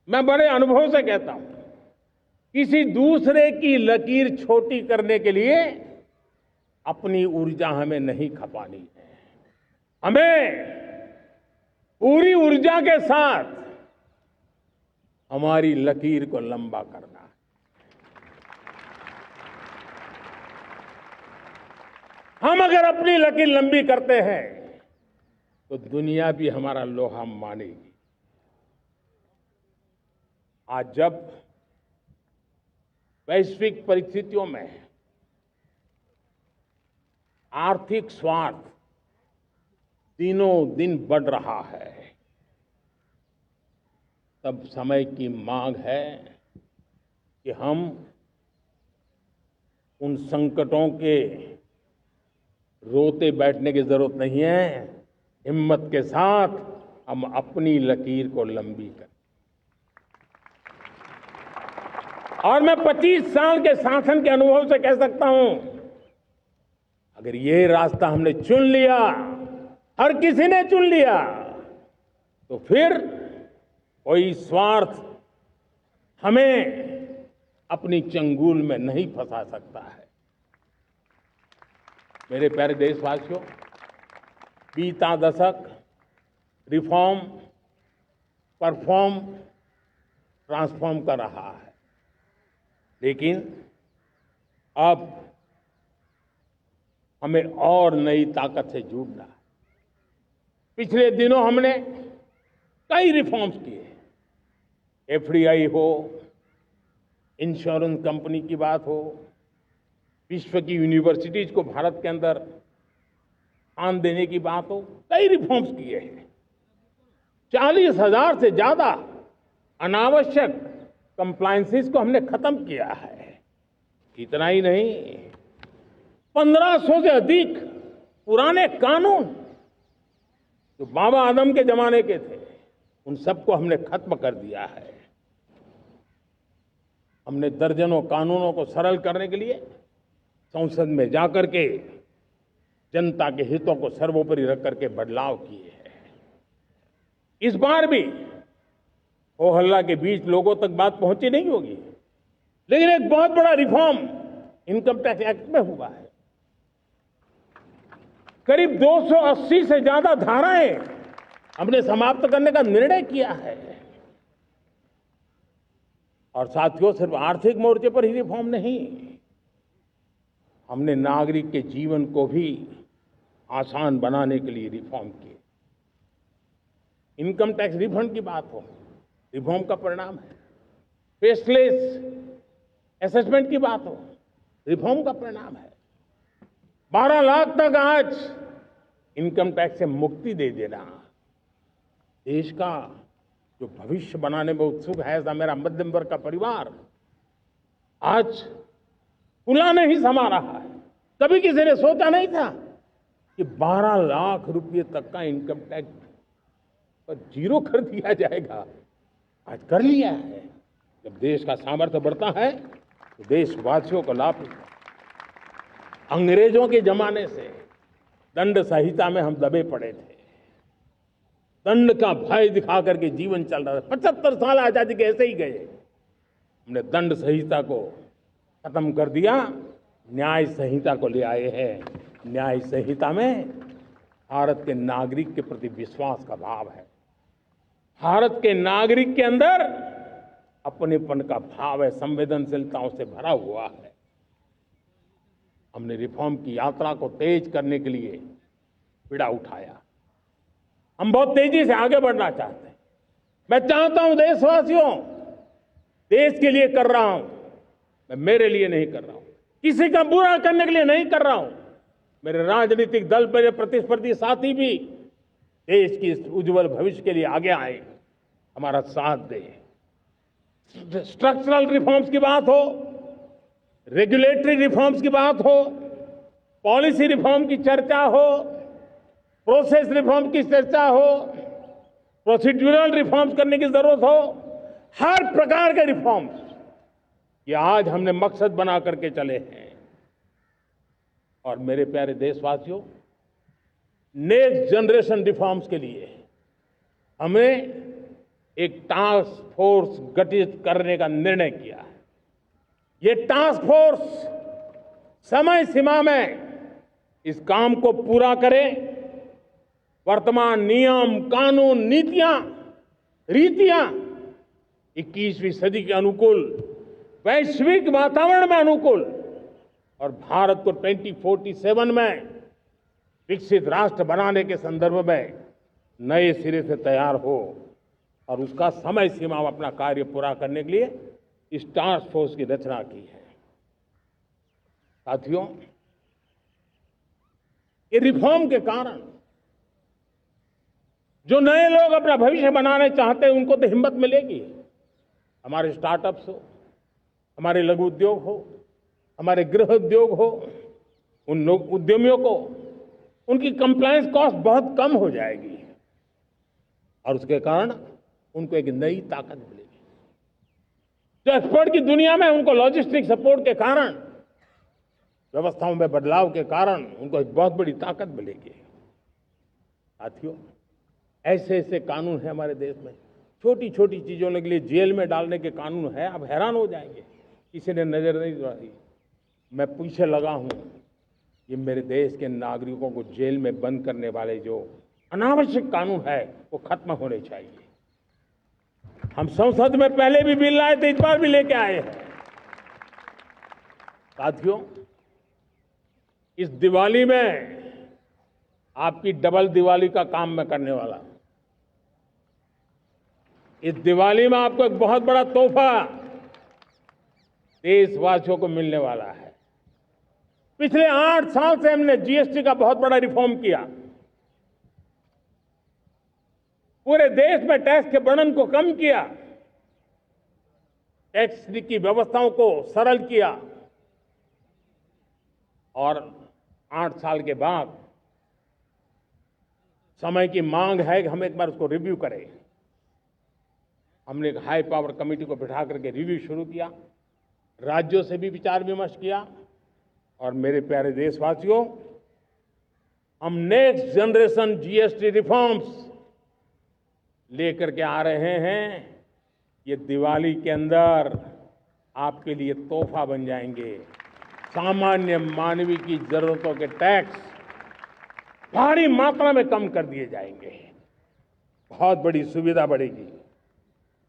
मैं बड़े अनुभव से कहता हूं, किसी दूसरे की लकीर छोटी करने के लिए अपनी ऊर्जा हमें नहीं खपानी है। हमें पूरी ऊर्जा के साथ हमारी लकीर को लंबा करना है। हम अगर अपनी लकीर लंबी करते हैं तो दुनिया भी हमारा लोहा मानेगी। आज जब वैश्विक परिस्थितियों में आर्थिक स्वार्थ दिनों दिन बढ़ रहा है, तब समय की मांग है कि हम उन संकटों के रोते बैठने की जरूरत नहीं है। हिम्मत के साथ हम अपनी लकीर को लंबी करें। और मैं 25 साल के शासन के अनुभव से कह सकता हूं, अगर ये रास्ता हमने चुन लिया, हर किसी ने चुन लिया, तो फिर कोई स्वार्थ हमें अपनी चंगुल में नहीं फंसा सकता है। मेरे प्यारे देशवासियों, बीता दशक रिफॉर्म, परफॉर्म, ट्रांसफॉर्म कर रहा है, लेकिन अब हमें और नई ताकत से जुड़ना है। पिछले दिनों हमने कई रिफॉर्म्स किए, एफडीआई हो, इंश्योरेंस कंपनी की बात हो, विश्व की यूनिवर्सिटीज को भारत के अंदर स्थान देने की बात हो, कई रिफॉर्म्स किए हैं। 40,000 से ज्यादा अनावश्यक कंप्लायंसेस को हमने खत्म किया है। इतना ही नहीं, 1500 से अधिक पुराने कानून जो बाबा आदम के जमाने के थे, उन सबको हमने खत्म कर दिया है। हमने दर्जनों कानूनों को सरल करने के लिए संसद में जाकर के जनता के हितों को सर्वोपरि रख करके बदलाव किए हैं। इस बार भी हो हल्ला के बीच लोगों तक बात पहुंची नहीं होगी, लेकिन एक बहुत बड़ा रिफॉर्म इनकम टैक्स एक्ट में हुआ है। करीब 280 से ज्यादा धाराएं हमने समाप्त करने का निर्णय किया है। और साथियों, सिर्फ आर्थिक मोर्चे पर ही रिफॉर्म नहीं, हमने नागरिक के जीवन को भी आसान बनाने के लिए रिफॉर्म किए। इनकम टैक्स रिफंड की बात हो, रिफॉर्म का परिणाम है। फेसलेस असेसमेंट की बात हो, रिफॉर्म का परिणाम है। 12 लाख तक आज इनकम टैक्स से मुक्ति दे देना, देश का जो भविष्य बनाने में उत्सुक है ऐसा मेरा मध्यम वर्ग का परिवार आज फूला नहीं समा रहा है। कभी किसी ने सोचा नहीं था कि 12 लाख रुपए तक का इनकम टैक्स पर जीरो कर दिया जाएगा। आज कर लिया है। जब देश का सामर्थ्य बढ़ता है तो देशवासियों को लाभ मिलता है। अंग्रेजों के जमाने से दंड संहिता में हम दबे पड़े थे, दंड का भय दिखा करके जीवन चल रहा था। 75 साल आजादी के ऐसे ही गए। हमने दंड संहिता को खत्म कर दिया, न्याय संहिता को ले आए हैं। न्याय संहिता में भारत के नागरिक के प्रति विश्वास का भाव है। भारत के नागरिक के अंदर अपनेपन का भाव है, संवेदनशीलताओं से भरा हुआ है। हमने रिफॉर्म की यात्रा को तेज करने के लिए बीड़ा उठाया। हम बहुत तेजी से आगे बढ़ना चाहते हैं। मैं चाहता हूं देशवासियों, देश के लिए कर रहा हूं, मैं मेरे लिए नहीं कर रहा हूं, किसी का बुरा करने के लिए नहीं कर रहा हूं। मेरे राजनीतिक दल, मेरे प्रतिस्पर्धी साथी भी देश की इस उज्जवल भविष्य के लिए आगे आए, हमारा साथ दें। स्ट्रक्चरल रिफॉर्म्स की बात हो, रेगुलेटरी रिफॉर्म्स की बात हो, पॉलिसी रिफॉर्म की चर्चा हो, प्रोसेस रिफॉर्म की चर्चा हो, प्रोसीड्यूरल रिफॉर्म्स करने की जरूरत हो, हर प्रकार के रिफॉर्म्स ये आज हमने मकसद बना करके चले हैं। और मेरे प्यारे देशवासियों, नेक्स्ट जनरेशन रिफॉर्म्स के लिए हमें एक टास्क फोर्स गठित करने का निर्णय किया है। ये टास्क फोर्स समय सीमा में इस काम को पूरा करे। वर्तमान नियम, कानून, नीतियां, रीतियां 21वीं सदी के अनुकूल, वैश्विक वातावरण में अनुकूल और भारत को 2047 में विकसित राष्ट्र बनाने के संदर्भ में नए सिरे से तैयार हो और उसका समय सीमा में अपना कार्य पूरा करने के लिए इस टास्क फोर्स की रचना की है। साथियों, ये रिफॉर्म के कारण जो नए लोग अपना भविष्य बनाने चाहते हैं उनको तो हिम्मत मिलेगी। हमारे स्टार्टअप्स हो, हमारे लघु उद्योग हो, हमारे गृह उद्योग हो, उन उद्यमियों को उनकी कंप्लायंस कॉस्ट बहुत कम हो जाएगी और उसके कारण उनको एक नई ताकत मिलेगी। जो एक्सपोर्ट की दुनिया में उनको लॉजिस्टिक सपोर्ट के कारण, व्यवस्थाओं में बदलाव के कारण उनको एक बहुत बड़ी ताकत मिलेगी। साथियों, ऐसे ऐसे कानून है हमारे देश में, छोटी छोटी चीजों के लिए जेल में डालने के कानून है। आप हैरान हो जाएंगे, किसी ने नजर नहीं दौड़ाई। मैं पीछे लगा हूं, ये मेरे देश के नागरिकों को जेल में बंद करने वाले जो अनावश्यक कानून है वो खत्म होने चाहिए। हम संसद में पहले भी बिल लाए थे, इस बार भी लेके आए हैं। साथियों, इस दिवाली में आपकी डबल दिवाली का काम मैं करने वाला हूं। इस दिवाली में आपको एक बहुत बड़ा तोहफा देशवासियों को मिलने वाला है। पिछले 8 साल से हमने जीएसटी का बहुत बड़ा रिफॉर्म किया। पूरे देश में टैक्स के बर्डन को कम किया, टैक्स की व्यवस्थाओं को सरल किया और 8 साल के बाद समय की मांग है कि हम एक बार उसको रिव्यू करें। हमने एक हाई पावर कमेटी को बिठा करके रिव्यू शुरू किया, राज्यों से भी विचार विमर्श किया और मेरे प्यारे देशवासियों, हम नेक्स्ट जनरेशन जीएसटी रिफॉर्म्स लेकर के आ रहे हैं। ये दिवाली के अंदर आपके लिए तोहफा बन जाएंगे। सामान्य मानवीय की जरूरतों के टैक्स भारी मात्रा में कम कर दिए जाएंगे, बहुत बड़ी सुविधा बढ़ेगी।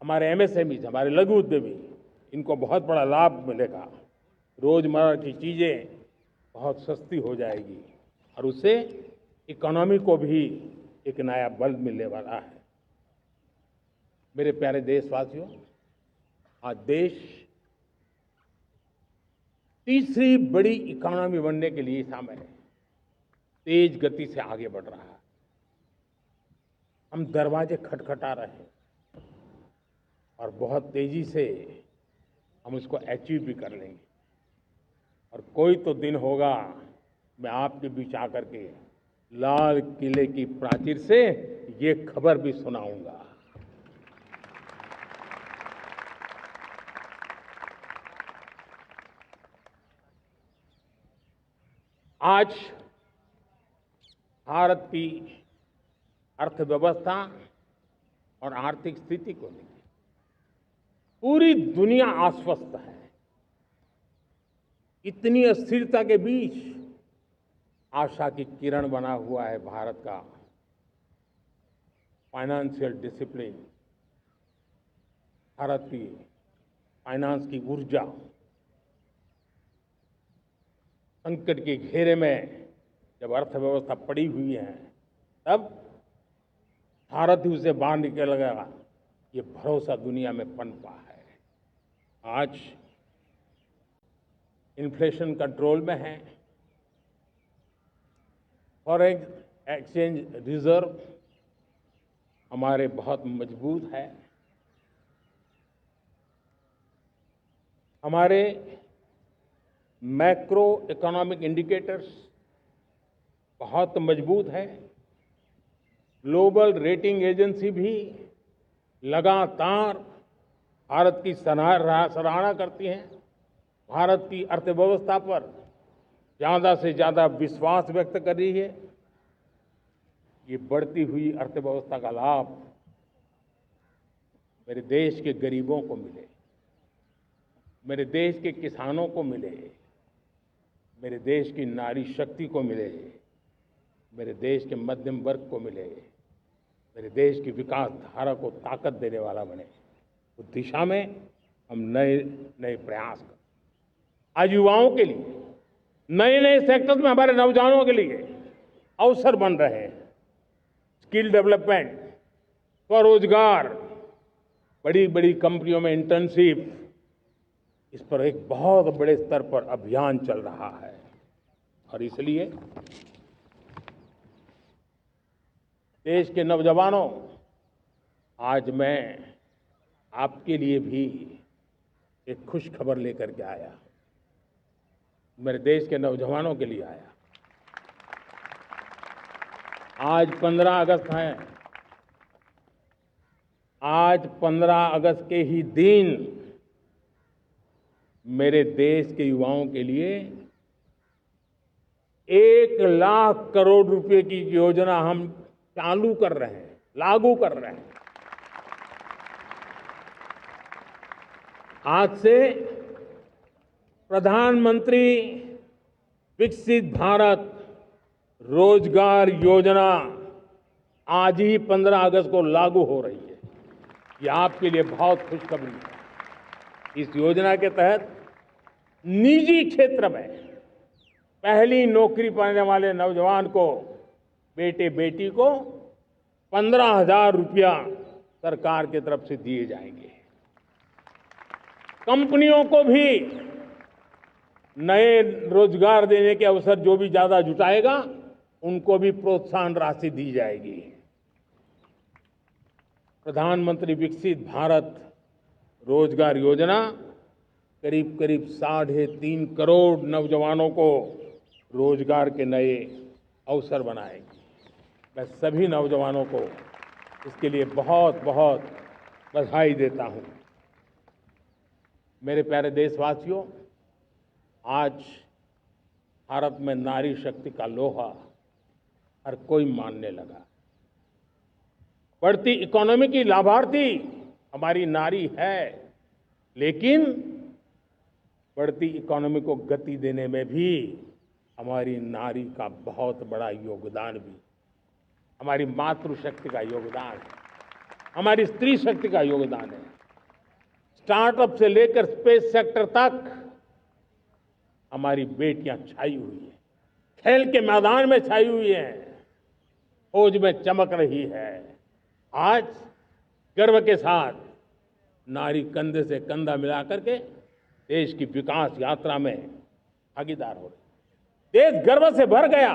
हमारे एमएसएमई, हमारे लघु उद्यमी, इनको बहुत बड़ा लाभ मिलेगा। रोजमर्रा की चीजें बहुत सस्ती हो जाएगी और उससे इकोनॉमी को भी एक नया बल मिलने वाला है। मेरे प्यारे देशवासियों, आज देश तीसरी बड़ी इकोनॉमी बनने के लिए समय है, तेज गति से आगे बढ़ रहा है। हम दरवाजे खटखटा रहे हैं और बहुत तेजी से हम उसको अचीव भी कर लेंगे। और कोई तो दिन होगा, मैं आपके बीच आकर के लाल किले की प्राचीर से ये खबर भी सुनाऊंगा। आज भारत की अर्थव्यवस्था और आर्थिक स्थिति को लेकर पूरी दुनिया आश्वस्त है। इतनी अस्थिरता के बीच आशा की किरण बना हुआ है भारत का फाइनेंशियल डिसिप्लिन, भारत की फाइनेंस की ऊर्जा। संकट के घेरे में जब अर्थव्यवस्था पड़ी हुई है, तब भारत ही उसे बाहर निकलेगा, ये भरोसा दुनिया में पनपा है। आज इन्फ्लेशन कंट्रोल में है, फॉरेन एक्सचेंज रिजर्व हमारे बहुत मजबूत है, हमारे मैक्रो इकोनॉमिक इंडिकेटर्स बहुत मजबूत है। ग्लोबल रेटिंग एजेंसी भी लगातार भारत की सराहना करती हैं, भारत की अर्थव्यवस्था पर ज़्यादा से ज़्यादा विश्वास व्यक्त कर रही है। ये बढ़ती हुई अर्थव्यवस्था का लाभ मेरे देश के गरीबों को मिले, मेरे देश के किसानों को मिले, मेरे देश की नारी शक्ति को मिले, मेरे देश के मध्यम वर्ग को मिले, मेरे देश की विकास धारा को ताकत देने वाला बने। उस दिशा में हम नए नए प्रयास करें। आज युवाओं के लिए नए नए सेक्टर्स में हमारे नौजवानों के लिए अवसर बन रहे हैं। स्किल डेवलपमेंट, स्वरोजगार, बड़ी बड़ी कंपनियों में इंटर्नशिप, इस पर एक बहुत बड़े स्तर पर अभियान चल रहा है। और इसलिए देश के नौजवानों, आज मैं आपके लिए भी एक खुश खबर लेकर के आया। मेरे देश के नौजवानों के लिए आया। आज 15 अगस्त है। आज 15 अगस्त के ही दिन मेरे देश के युवाओं के लिए 1 लाख करोड़ रुपए की योजना हम चालू कर रहे हैं, लागू कर रहे हैं। आज से प्रधानमंत्री विकसित भारत रोजगार योजना आज ही 15 अगस्त को लागू हो रही है। ये आपके लिए बहुत खुशखबरी है। इस योजना के तहत निजी क्षेत्र में पहली नौकरी पाने वाले नौजवान को, बेटे बेटी को 15,000 रुपया सरकार की तरफ से दिए जाएंगे। कंपनियों को भी नए रोजगार देने के अवसर जो भी ज्यादा जुटाएगा, उनको भी प्रोत्साहन राशि दी जाएगी। प्रधानमंत्री विकसित भारत रोजगार योजना करीब करीब 3.5 करोड़ नौजवानों को रोजगार के नए अवसर बनाएगी। मैं सभी नौजवानों को इसके लिए बहुत बहुत बधाई देता हूं। मेरे प्यारे देशवासियों, आज भारत में नारी शक्ति का लोहा हर कोई मानने लगा। बढ़ती इकोनॉमी की लाभार्थी हमारी नारी है, लेकिन बढ़ती इकोनॉमी को गति देने में भी हमारी नारी का बहुत बड़ा योगदान भी, हमारी मातृशक्ति का योगदान है, हमारी स्त्री शक्ति का योगदान है। स्टार्टअप से लेकर स्पेस सेक्टर तक हमारी बेटियां छाई हुई हैं, खेल के मैदान में छाई हुई हैं, फौज में चमक रही है। आज गर्व के साथ नारी कंधे से कंधा मिलाकर के देश की विकास यात्रा में भागीदार हो रही। देश गर्व से भर गया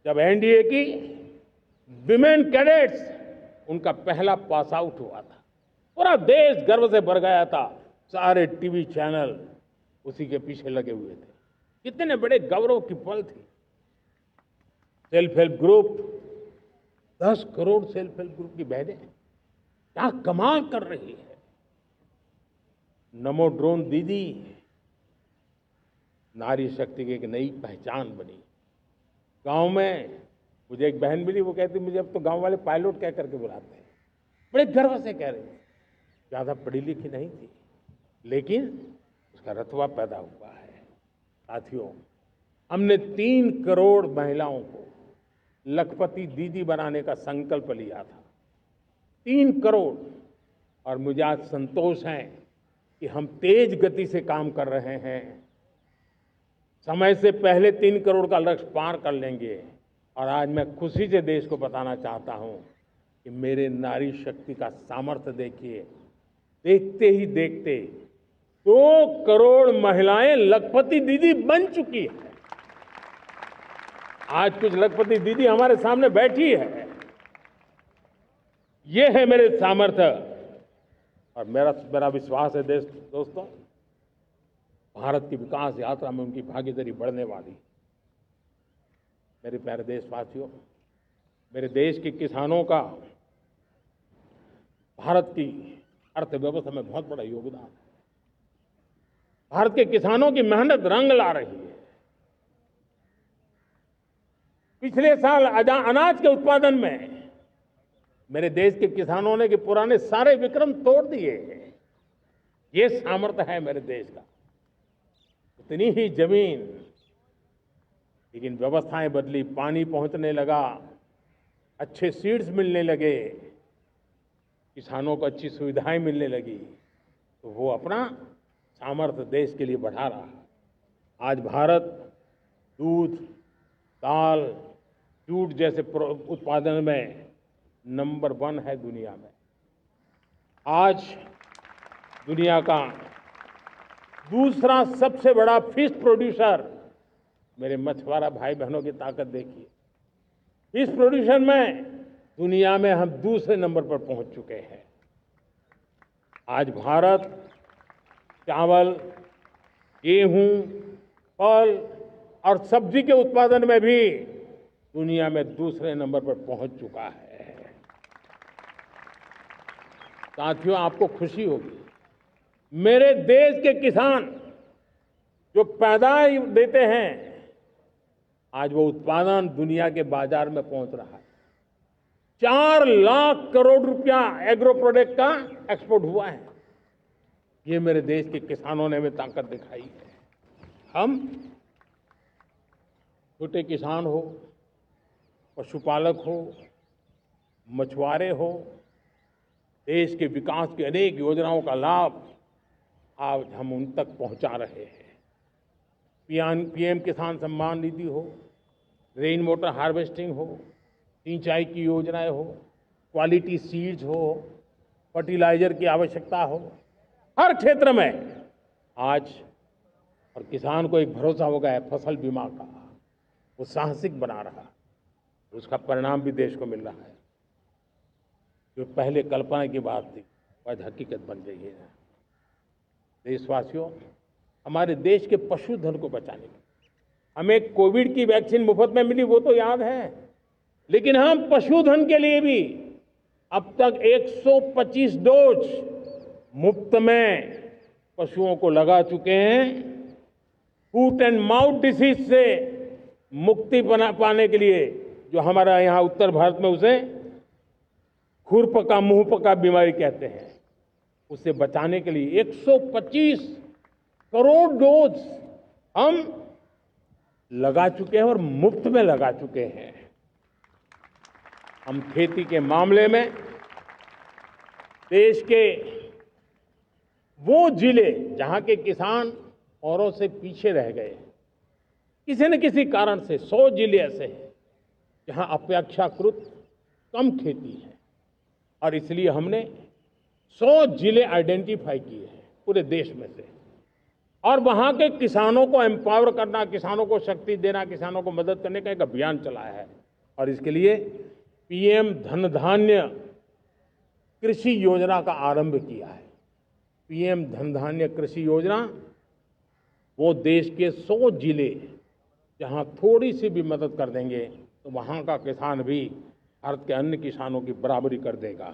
जब एनडीए की विमेन कैडेट्स उनका पहला पास आउट हुआ था। पूरा देश गर्व से भर गया था। सारे टीवी चैनल उसी के पीछे लगे हुए थे। कितने बड़े गौरव की पल थी। Self help group, 10 crore self help group की बहनें क्या कमाल कर रही है। नमो ड्रोन दीदी नारी शक्ति की एक नई पहचान बनी। गांव में मुझे एक बहन मिली, वो कहती मुझे अब तो गांव वाले पायलट कह करके बुलाते हैं। बड़े गर्व से कह रहे हैं। ज्यादा पढ़ी लिखी नहीं थी, लेकिन उसका रतबा पैदा हुआ है। साथियों, हमने 3 करोड़ महिलाओं को लखपति दीदी बनाने का संकल्प लिया था। 3 करोड़। और मुझे आज संतोष है कि हम तेज गति से काम कर रहे हैं। समय से पहले 3 करोड़ का लक्ष्य पार कर लेंगे। और आज मैं खुशी से देश को बताना चाहता हूं कि मेरे नारी शक्ति का सामर्थ्य देखिए। देखते ही देखते 2 करोड़ महिलाएं लखपति दीदी बन चुकी है। आज कुछ लखपति दीदी हमारे सामने बैठी है। ये है मेरे सामर्थ्य। और मेरा विश्वास है दोस्तों, भारत की विकास यात्रा में उनकी भागीदारी बढ़ने वाली। मेरे प्यारे देशवासियों, मेरे देश के किसानों का भारत की अर्थव्यवस्था में बहुत बड़ा योगदान है। भारत के किसानों की मेहनत रंग ला रही है। पिछले साल अनाज के उत्पादन में मेरे देश के किसानों ने के पुराने सारे विक्रम तोड़ दिए। ये सामर्थ्य है मेरे देश का। उतनी ही जमीन, लेकिन व्यवस्थाएं बदली, पानी पहुंचने लगा, अच्छे सीड्स मिलने लगे, किसानों को अच्छी सुविधाएं मिलने लगी, तो वो अपना सामर्थ्य देश के लिए बढ़ा रहा। आज भारत दूध, दाल, जूट जैसे उत्पादन में नंबर 1 है दुनिया में। आज दुनिया का दूसरा सबसे बड़ा फिश प्रोड्यूसर, मेरे मछुआरा भाई बहनों की ताकत देखिए। फिश प्रोड्यूशन में दुनिया में हम दूसरे नंबर पर पहुंच चुके हैं। आज भारत चावल, गेहूं, फल और सब्जी के उत्पादन में भी दुनिया में दूसरे नंबर पर पहुंच चुका है। साथियों, आपको खुशी होगी, मेरे देश के किसान जो पैदावार देते हैं, आज वो उत्पादन दुनिया के बाजार में पहुंच रहा है। 4 लाख करोड़ रुपया एग्रो प्रोडक्ट का एक्सपोर्ट हुआ है। ये मेरे देश के किसानों ने हमें ताकत दिखाई है। हम छोटे किसान हो, पशुपालक हो, मछुआरे हो, देश के विकास की अनेक योजनाओं का लाभ आज हम उन तक पहुंचा रहे हैं। पीएम किसान सम्मान निधि हो, रेन वाटर हार्वेस्टिंग हो, सिंचाई की योजनाएं हो, क्वालिटी सीड्स हो, फर्टिलाइजर की आवश्यकता हो, हर क्षेत्र में आज और किसान को एक भरोसा हो गया है फसल बीमा का। वो साहसिक बना रहा है, उसका परिणाम भी देश को मिल रहा है। जो पहले कल्पना की बात थी आज हकीकत बन गई है। देशवासियों, हमारे देश के पशुधन को बचाने के हमें कोविड की वैक्सीन मुफ्त में मिली, वो तो याद है, लेकिन हम पशुधन के लिए भी अब तक 125 डोज मुफ्त में पशुओं को लगा चुके हैं। फूट एंड माउथ डिसीज से मुक्ति पाने के लिए, जो हमारा यहाँ उत्तर भारत में उसे खुरपका मुंहपका बीमारी कहते हैं, उसे बचाने के लिए 125 करोड़ डोज हम लगा चुके हैं और मुफ्त में लगा चुके हैं। हम खेती के मामले में देश के वो जिले जहां के किसान औरों से पीछे रह गए, किसी न किसी कारण से 100 जिले ऐसे हैं जहां अपेक्षाकृत कम खेती है, और इसलिए हमने 100 जिले आइडेंटिफाई किए हैं पूरे देश में से, और वहां के किसानों को एम्पावर करना, किसानों को शक्ति देना, किसानों को मदद करने का एक अभियान चलाया है। और इसके लिए पीएम धन धान्य कृषि योजना का आरंभ किया है। पीएम धन धान्य कृषि योजना वो देश के 100 जिले जहां थोड़ी सी भी मदद कर देंगे तो वहां का किसान भी भारत के अन्य किसानों की बराबरी कर देगा।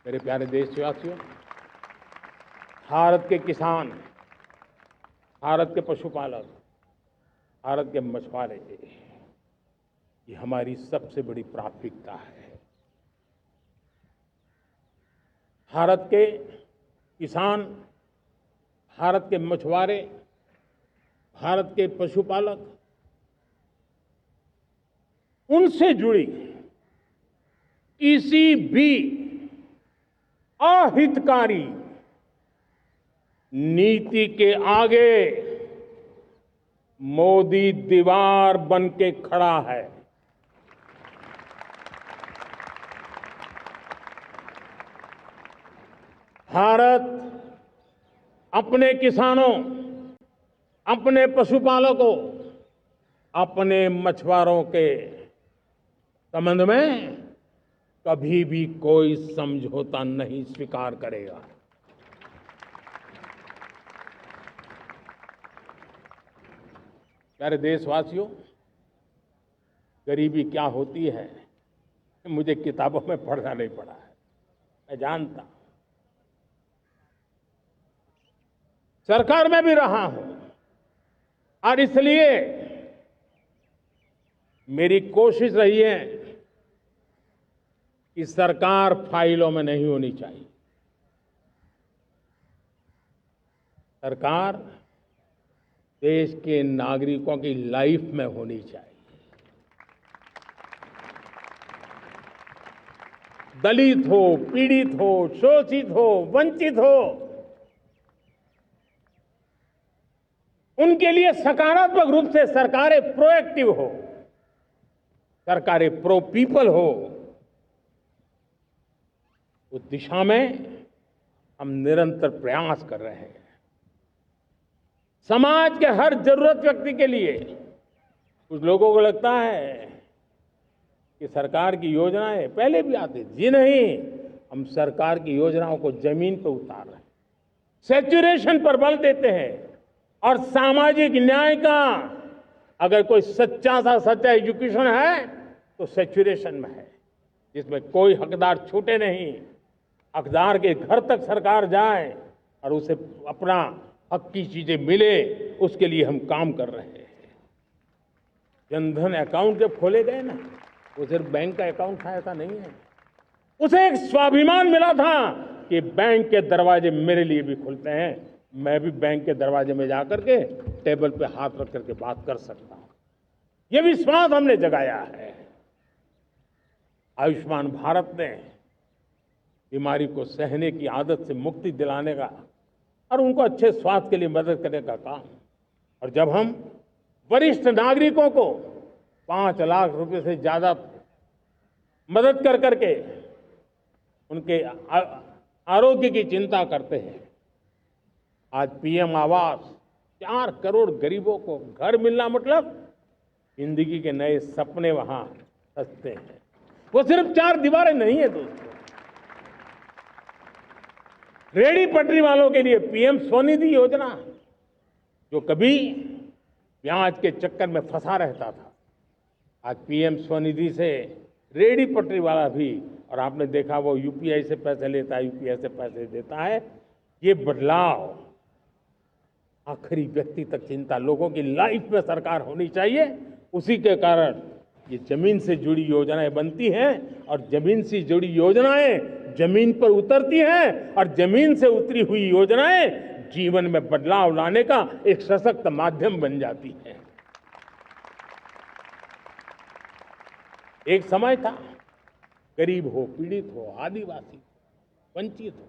मेरे प्यारे देशवासियों, भारत के किसान, भारत के पशुपालक, भारत के मछुआरे, ये हमारी सबसे बड़ी प्राथमिकता है। भारत के किसान, भारत के मछुआरे, भारत के पशुपालक, उनसे जुड़ी किसी भी अहितकारी नीति के आगे मोदी दीवार बन के खड़ा है। भारत अपने किसानों, अपने पशुपालकों, अपने मछुआरों के संबंध में कभी भी कोई समझौता नहीं स्वीकार करेगा। प्यारे देशवासियों, गरीबी क्या होती है मुझे किताबों में पढ़ना नहीं पड़ा है, मैं जानता हूं। सरकार में भी रहा हूं और इसलिए मेरी कोशिश रही है कि सरकार फाइलों में नहीं होनी चाहिए। सरकार देश के नागरिकों की लाइफ में होनी चाहिए। दलित हो, पीड़ित हो, शोषित हो, वंचित हो, उनके लिए सकारात्मक रूप से सरकारें प्रोएक्टिव हो, सरकारें प्रो पीपल हो, उस दिशा में हम निरंतर प्रयास कर रहे हैं। समाज के हर जरूरत व्यक्ति के लिए, कुछ लोगों को लगता है कि सरकार की योजनाएं पहले भी आती थी। जी नहीं, हम सरकार की योजनाओं को जमीन पर उतार रहे हैं, सैचुरेशन पर बल देते हैं। और सामाजिक न्याय का अगर कोई सच्चा सा सच्चा एजुकेशन है तो सैचुरेशन में है, जिसमें कोई हकदार छूटे नहीं, हकदार के घर तक सरकार जाए और उसे अपना हक की चीजें मिले, उसके लिए हम काम कर रहे हैं। जनधन अकाउंट जब खोले गए ना, वो सिर्फ बैंक का अकाउंट था ऐसा नहीं है, उसे एक स्वाभिमान मिला था कि बैंक के दरवाजे मेरे लिए भी खुलते हैं, मैं भी बैंक के दरवाजे में जाकर के टेबल पे हाथ रख करके बात कर सकता हूं। यह विश्वास हमने जगाया है। आयुष्मान भारत ने बीमारी को सहने की आदत से मुक्ति दिलाने का और उनको अच्छे स्वास्थ्य के लिए मदद करने का काम। और जब हम वरिष्ठ नागरिकों को 5 लाख रुपए से ज्यादा मदद कर करके उनके आरोग्य की चिंता करते हैं, आज पीएम आवास 4 करोड़ गरीबों को घर मिलना मतलब जिंदगी के नए सपने वहां सजते हैं। वो सिर्फ 4 दीवारें नहीं है दोस्तों। रेहड़ी पटरी वालों के लिए पीएम स्वनिधि योजना, जो कभी ब्याज के चक्कर में फंसा रहता था, आज पीएम स्वनिधि से रेहड़ी पटरी वाला भी, और आपने देखा वो यूपीआई से पैसे लेता है, यूपीआई से पैसे देता है। ये बदलाव आखिरी व्यक्ति तक चिंता, लोगों की लाइफ में सरकार होनी चाहिए। उसी के कारण ये जमीन से जुड़ी योजनाएं बनती हैं और जमीन से जुड़ी योजनाएं जमीन पर उतरती हैं और जमीन से उतरी हुई योजनाएं जीवन में बदलाव लाने का एक सशक्त माध्यम बन जाती है। एक समय था, गरीब हो, पीड़ित हो, आदिवासी हो, वंचित हो,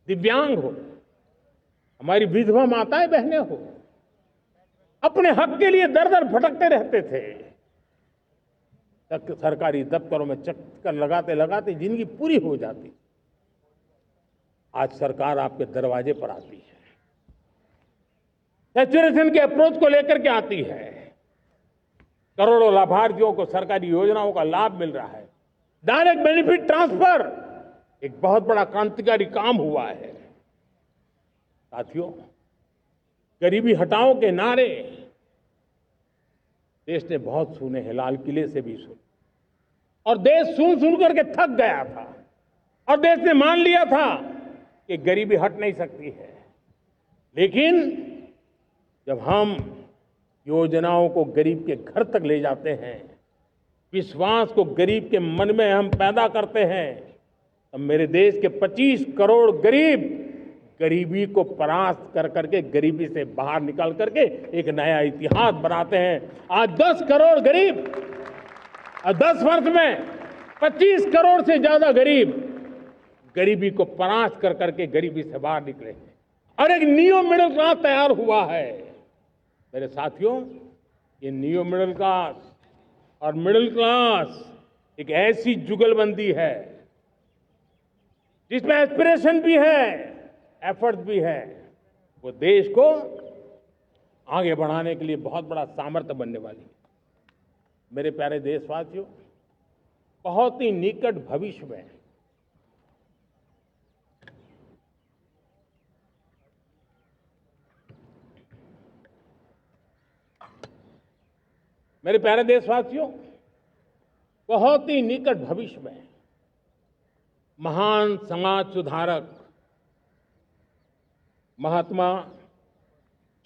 दिव्यांग हो, हमारी विधवा माताएं बहनें हो, अपने हक के लिए दर दर भटकते रहते थे। सरकारी दफ्तरों में चक्कर लगाते लगाते जिंदगी पूरी हो जाती। आज सरकार आपके दरवाजे पर आती है, सैचुरेशन के अप्रोच को लेकर के आती है। करोड़ों लाभार्थियों को सरकारी योजनाओं का लाभ मिल रहा है। डायरेक्ट बेनिफिट ट्रांसफर एक बहुत बड़ा क्रांतिकारी काम हुआ है। साथियों, गरीबी हटाओ के नारे देश ने बहुत सुने हैं, लाल किले से भी सुने, और देश सुन सुन करके थक गया था और देश ने मान लिया था कि गरीबी हट नहीं सकती है। लेकिन जब हम योजनाओं को गरीब के घर तक ले जाते हैं, विश्वास को गरीब के मन में हम पैदा करते हैं, तो मेरे देश के 25 करोड़ गरीब गरीबी को परास्त कर करके, गरीबी से बाहर निकल करके एक नया इतिहास बनाते हैं। आज 10 करोड़ गरीब और 10 वर्ष में 25 करोड़ से ज्यादा गरीब गरीबी को परास्त कर करके गरीबी से बाहर निकले हैं और एक नियो मिडिल क्लास तैयार हुआ है। मेरे साथियों, ये नियो मिडिल क्लास और मिडिल क्लास एक ऐसी जुगलबंदी है जिसमें एस्पिरेशन भी है, एफर्ट भी है। वो देश को आगे बढ़ाने के लिए बहुत बड़ा सामर्थ्य बनने वाली है। मेरे प्यारे देशवासियों, बहुत ही निकट भविष्य में मेरे प्यारे देशवासियों, बहुत ही निकट भविष्य में महान समाज सुधारक महात्मा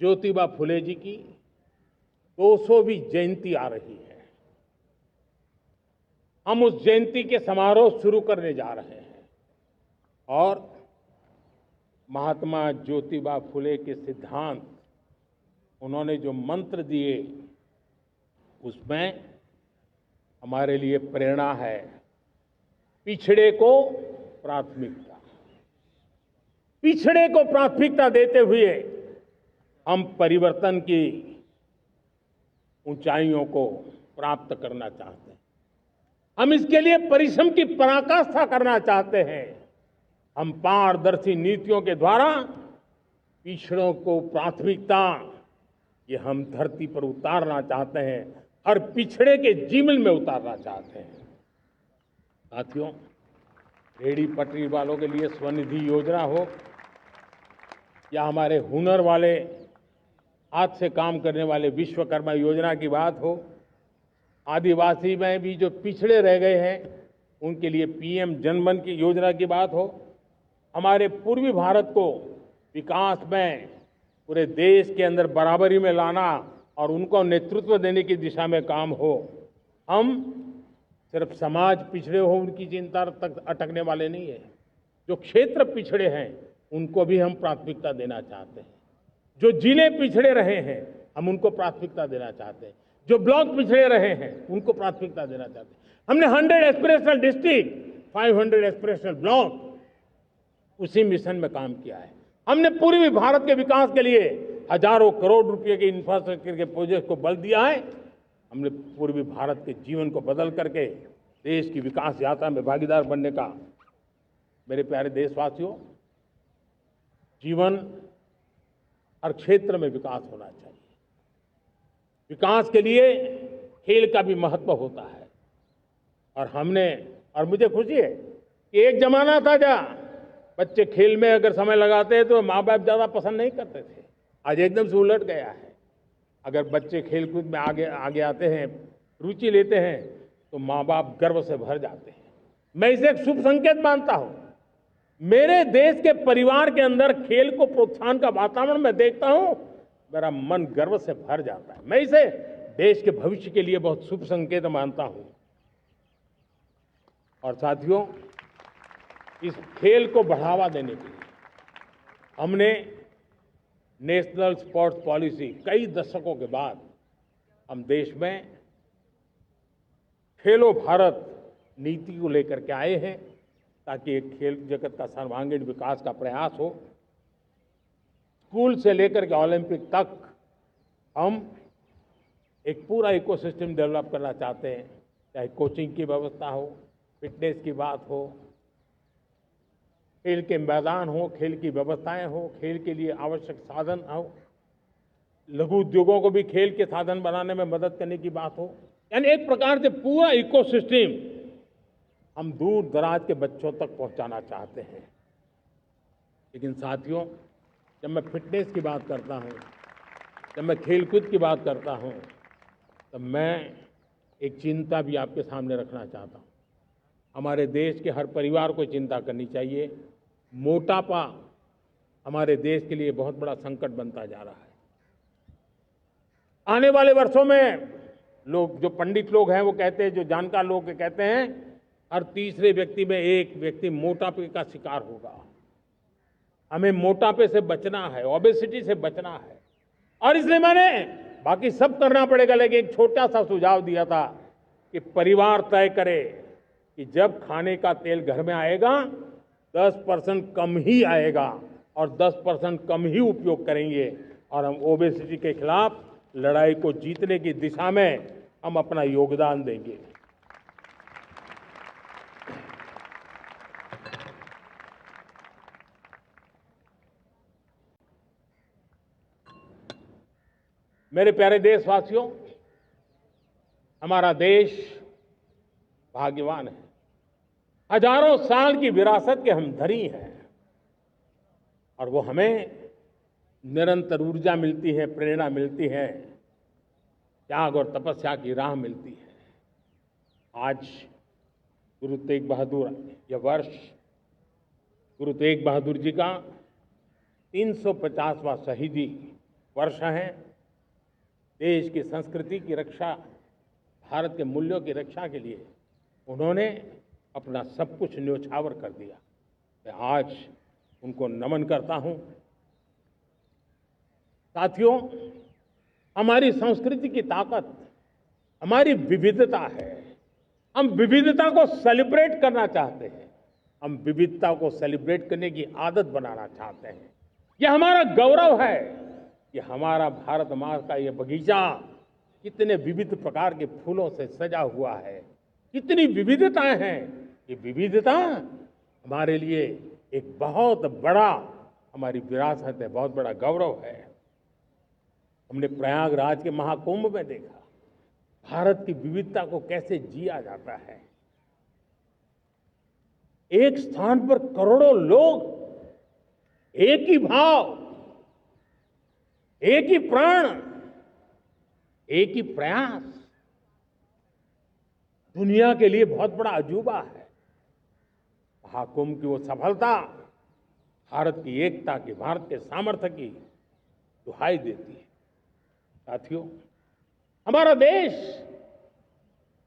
ज्योतिबा फुले जी की 200वीं जयंती आ रही है। हम उस जयंती के समारोह शुरू करने जा रहे हैं और महात्मा ज्योतिबा फुले के सिद्धांत, उन्होंने जो मंत्र दिए, उसमें हमारे लिए प्रेरणा है। पिछड़े को प्राथमिकता, पिछड़े को प्राथमिकता देते हुए हम परिवर्तन की ऊंचाइयों को प्राप्त करना चाहते हैं। हम इसके लिए परिश्रम की पराकाष्ठा करना चाहते हैं। हम पारदर्शी नीतियों के द्वारा पिछड़ों को प्राथमिकता, ये हम धरती पर उतारना चाहते हैं। हर पिछड़े के जीवन में उतारना चाहते हैं। साथियों, रेहड़ी पटरी वालों के लिए स्वनिधि योजना हो या हमारे हुनर वाले हाथ से काम करने वाले विश्वकर्मा योजना की बात हो, आदिवासी में भी जो पिछड़े रह गए हैं उनके लिए पीएम जनमन की योजना की बात हो, हमारे पूर्वी भारत को विकास में पूरे देश के अंदर बराबरी में लाना और उनको नेतृत्व देने की दिशा में काम हो, हम सिर्फ समाज पिछड़े हो उनकी चिंता तक अटकने वाले नहीं है। जो क्षेत्र पिछड़े हैं उनको भी हम प्राथमिकता देना चाहते हैं। जो जिले पिछड़े रहे हैं हम उनको प्राथमिकता देना चाहते हैं। जो ब्लॉक पिछड़े रहे हैं उनको प्राथमिकता देना चाहते हैं। हमने 100 एस्पिरेशनल डिस्ट्रिक्ट, 500 एस्पिरेशनल ब्लॉक उसी मिशन में काम किया है। हमने पूर्वी भारत के विकास के लिए हजारों करोड़ रुपए के इंफ्रास्ट्रक्चर के प्रोजेक्ट को बल दिया है। हमने पूर्वी भारत के जीवन को बदल करके देश की विकास यात्रा में भागीदार बनने का, मेरे प्यारे देशवासियों, जीवन हर क्षेत्र में विकास होना चाहिए। विकास के लिए खेल का भी महत्व होता है। और मुझे खुशी है कि एक जमाना था जहाँ बच्चे खेल में अगर समय लगाते हैं तो माँ बाप ज़्यादा पसंद नहीं करते थे। आज एकदम से उलट गया है। अगर बच्चे खेलकूद में आगे आते हैं, रुचि लेते हैं, तो माँ बाप गर्व से भर जाते हैं। मैं इसे एक शुभ संकेत मानता हूँ। मेरे देश के परिवार के अंदर खेल को प्रोत्साहन का वातावरण मैं देखता हूँ, मेरा मन गर्व से भर जाता है। मैं इसे देश के भविष्य के लिए बहुत शुभ संकेत मानता हूँ। और साथियों, इस खेल को बढ़ावा देने के लिए हमने नेशनल स्पोर्ट्स पॉलिसी, कई दशकों के बाद हम देश में खेलो भारत नीति को लेकर के आए हैं ताकि एक खेल जगत का सर्वांगीण विकास का प्रयास हो। स्कूल से लेकर के ओलंपिक तक हम एक पूरा इकोसिस्टम डेवलप करना चाहते हैं, चाहे कोचिंग की व्यवस्था हो, फिटनेस की बात हो, खेल के मैदान हो, खेल की व्यवस्थाएं हो, खेल के लिए आवश्यक साधन हो, लघु उद्योगों को भी खेल के साधन बनाने में मदद करने की बात हो। यानी एक प्रकार से पूरा इकोसिस्टम हम दूर दराज के बच्चों तक पहुंचाना चाहते हैं। लेकिन साथियों, जब मैं फिटनेस की बात करता हूं, जब मैं खेलकूद की बात करता हूं, तब मैं एक चिंता भी आपके सामने रखना चाहता हूं। हमारे देश के हर परिवार को चिंता करनी चाहिए। मोटापा हमारे देश के लिए बहुत बड़ा संकट बनता जा रहा है। आने वाले वर्षों में लोग, जो पंडित लोग हैं वो कहते हैं, जो जानकार लोग कहते हैं, हर तीसरे व्यक्ति में एक व्यक्ति मोटापे का शिकार होगा। हमें मोटापे से बचना है, ओबेसिटी से बचना है। और इसलिए मैंने बाकी सब करना पड़ेगा, लेकिन एक छोटा सा सुझाव दिया था कि परिवार तय करे कि जब खाने का तेल घर में आएगा 10% कम ही आएगा और 10% कम ही उपयोग करेंगे, और हम ओबेसिटी के खिलाफ लड़ाई को जीतने की दिशा में हम अपना योगदान देंगे। मेरे प्यारे देशवासियों, हमारा देश भाग्यवान है। हजारों साल की विरासत के हम धनी हैं और वो हमें निरंतर ऊर्जा मिलती है, प्रेरणा मिलती है, त्याग और तपस्या की राह मिलती है। आज गुरु तेग बहादुर, यह वर्ष गुरु तेग बहादुर जी का 350वां शहीदी वर्ष है। देश की संस्कृति की रक्षा, भारत के मूल्यों की रक्षा के लिए उन्होंने अपना सब कुछ न्योछावर कर दिया। मैं आज उनको नमन करता हूं। साथियों, हमारी संस्कृति की ताकत हमारी विविधता है। हम विविधता को सेलिब्रेट करना चाहते हैं। हम विविधता को सेलिब्रेट करने की आदत बनाना चाहते हैं। यह हमारा गौरव है। यह हमारा भारत माँ का यह बगीचा कितने विविध प्रकार के फूलों से सजा हुआ है, कितनी विविधताएं हैं। ये विविधता हमारे लिए एक बहुत बड़ा, हमारी विरासत है, बहुत बड़ा गौरव है। हमने प्रयागराज के महाकुंभ में देखा, भारत की विविधता को कैसे जिया जाता है। एक स्थान पर करोड़ों लोग, एक ही भाव, एक ही प्राण, एक ही प्रयास, दुनिया के लिए बहुत बड़ा अजूबा है। महाकुंभ की वो सफलता भारत की एकता की, भारत के सामर्थ्य की दुहाई देती है। साथियों, हमारा देश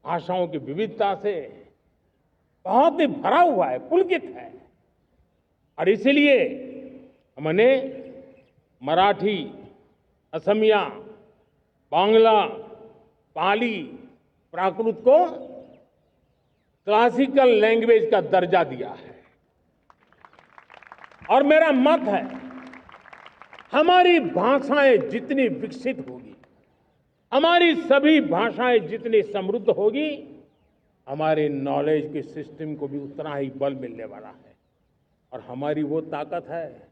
भाषाओं की विविधता से बहुत ही भरा हुआ है, पुलकित है। और इसलिए हमने मराठी, असमिया, बांग्ला, पाली, प्राकृत को क्लासिकल लैंग्वेज का दर्जा दिया है। और मेरा मत है, हमारी भाषाएं जितनी विकसित होगी, हमारी सभी भाषाएं जितनी समृद्ध होगी, हमारे नॉलेज के सिस्टम को भी उतना ही बल मिलने वाला है। और हमारी वो ताकत है,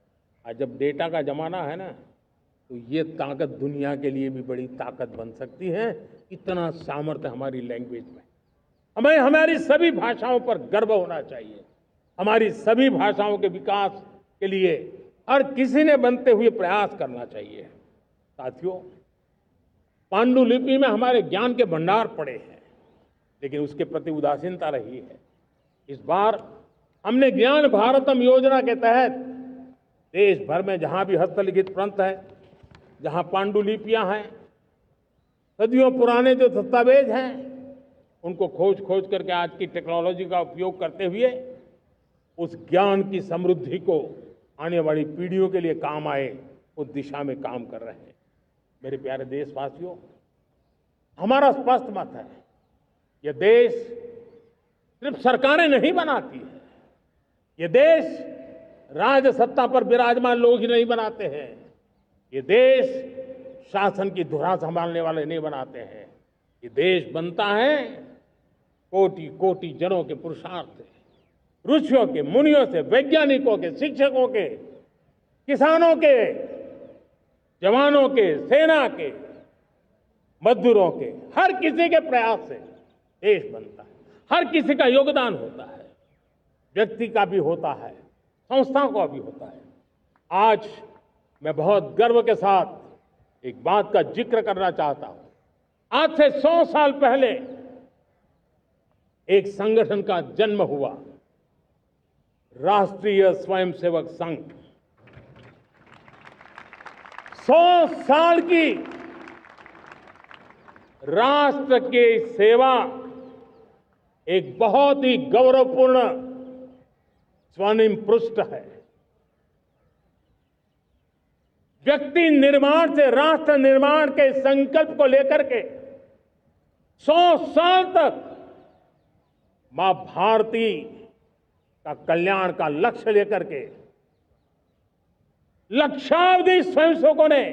आज जब डेटा का जमाना है ना, तो ये ताकत दुनिया के लिए भी बड़ी ताकत बन सकती है। इतना सामर्थ्य हमारी लैंग्वेज में। हमें हमारी सभी भाषाओं पर गर्व होना चाहिए। हमारी सभी भाषाओं के विकास के लिए हर किसी ने बनते हुए प्रयास करना चाहिए। साथियों, पांडुलिपि में हमारे ज्ञान के भंडार पड़े हैं, लेकिन उसके प्रति उदासीनता रही है। इस बार हमने ज्ञान भारतम योजना के तहत देश भर में जहां भी हस्तलिखित ग्रंथ है, जहां पांडुलिपियां हैं, सदियों पुराने जो दस्तावेज हैं, उनको खोज खोज करके आज की टेक्नोलॉजी का उपयोग करते हुए उस ज्ञान की समृद्धि को आने वाली पीढ़ियों के लिए काम आए, उस दिशा में काम कर रहे हैं। मेरे प्यारे देशवासियों, हमारा स्पष्ट मत है, यह देश सिर्फ सरकारें नहीं बनाती है, ये देश राज सत्ता पर विराजमान लोग ही नहीं बनाते हैं, ये देश शासन की धुरा संभालने वाले नहीं बनाते हैं। ये देश बनता है कोटि कोटि जनों के पुरुषार्थ से, ऋषियों के, मुनियों से, वैज्ञानिकों के, शिक्षकों के, किसानों के, जवानों के, सेना के, मजदूरों के, हर किसी के प्रयास से देश बनता है। हर किसी का योगदान होता है, व्यक्ति का भी होता है, संस्थाओं का भी होता है। आज मैं बहुत गर्व के साथ एक बात का जिक्र करना चाहता हूं। आज से 100 साल पहले एक संगठन का जन्म हुआ, राष्ट्रीय स्वयंसेवक संघ। 100 साल की राष्ट्र की सेवा एक बहुत ही गौरवपूर्ण स्वर्णिम पृष्ठ है। व्यक्ति निर्माण से राष्ट्र निर्माण के संकल्प को लेकर के 100 साल तक मां भारती का कल्याण का लक्ष्य लेकर के लक्षावधि स्वयंसेवकों ने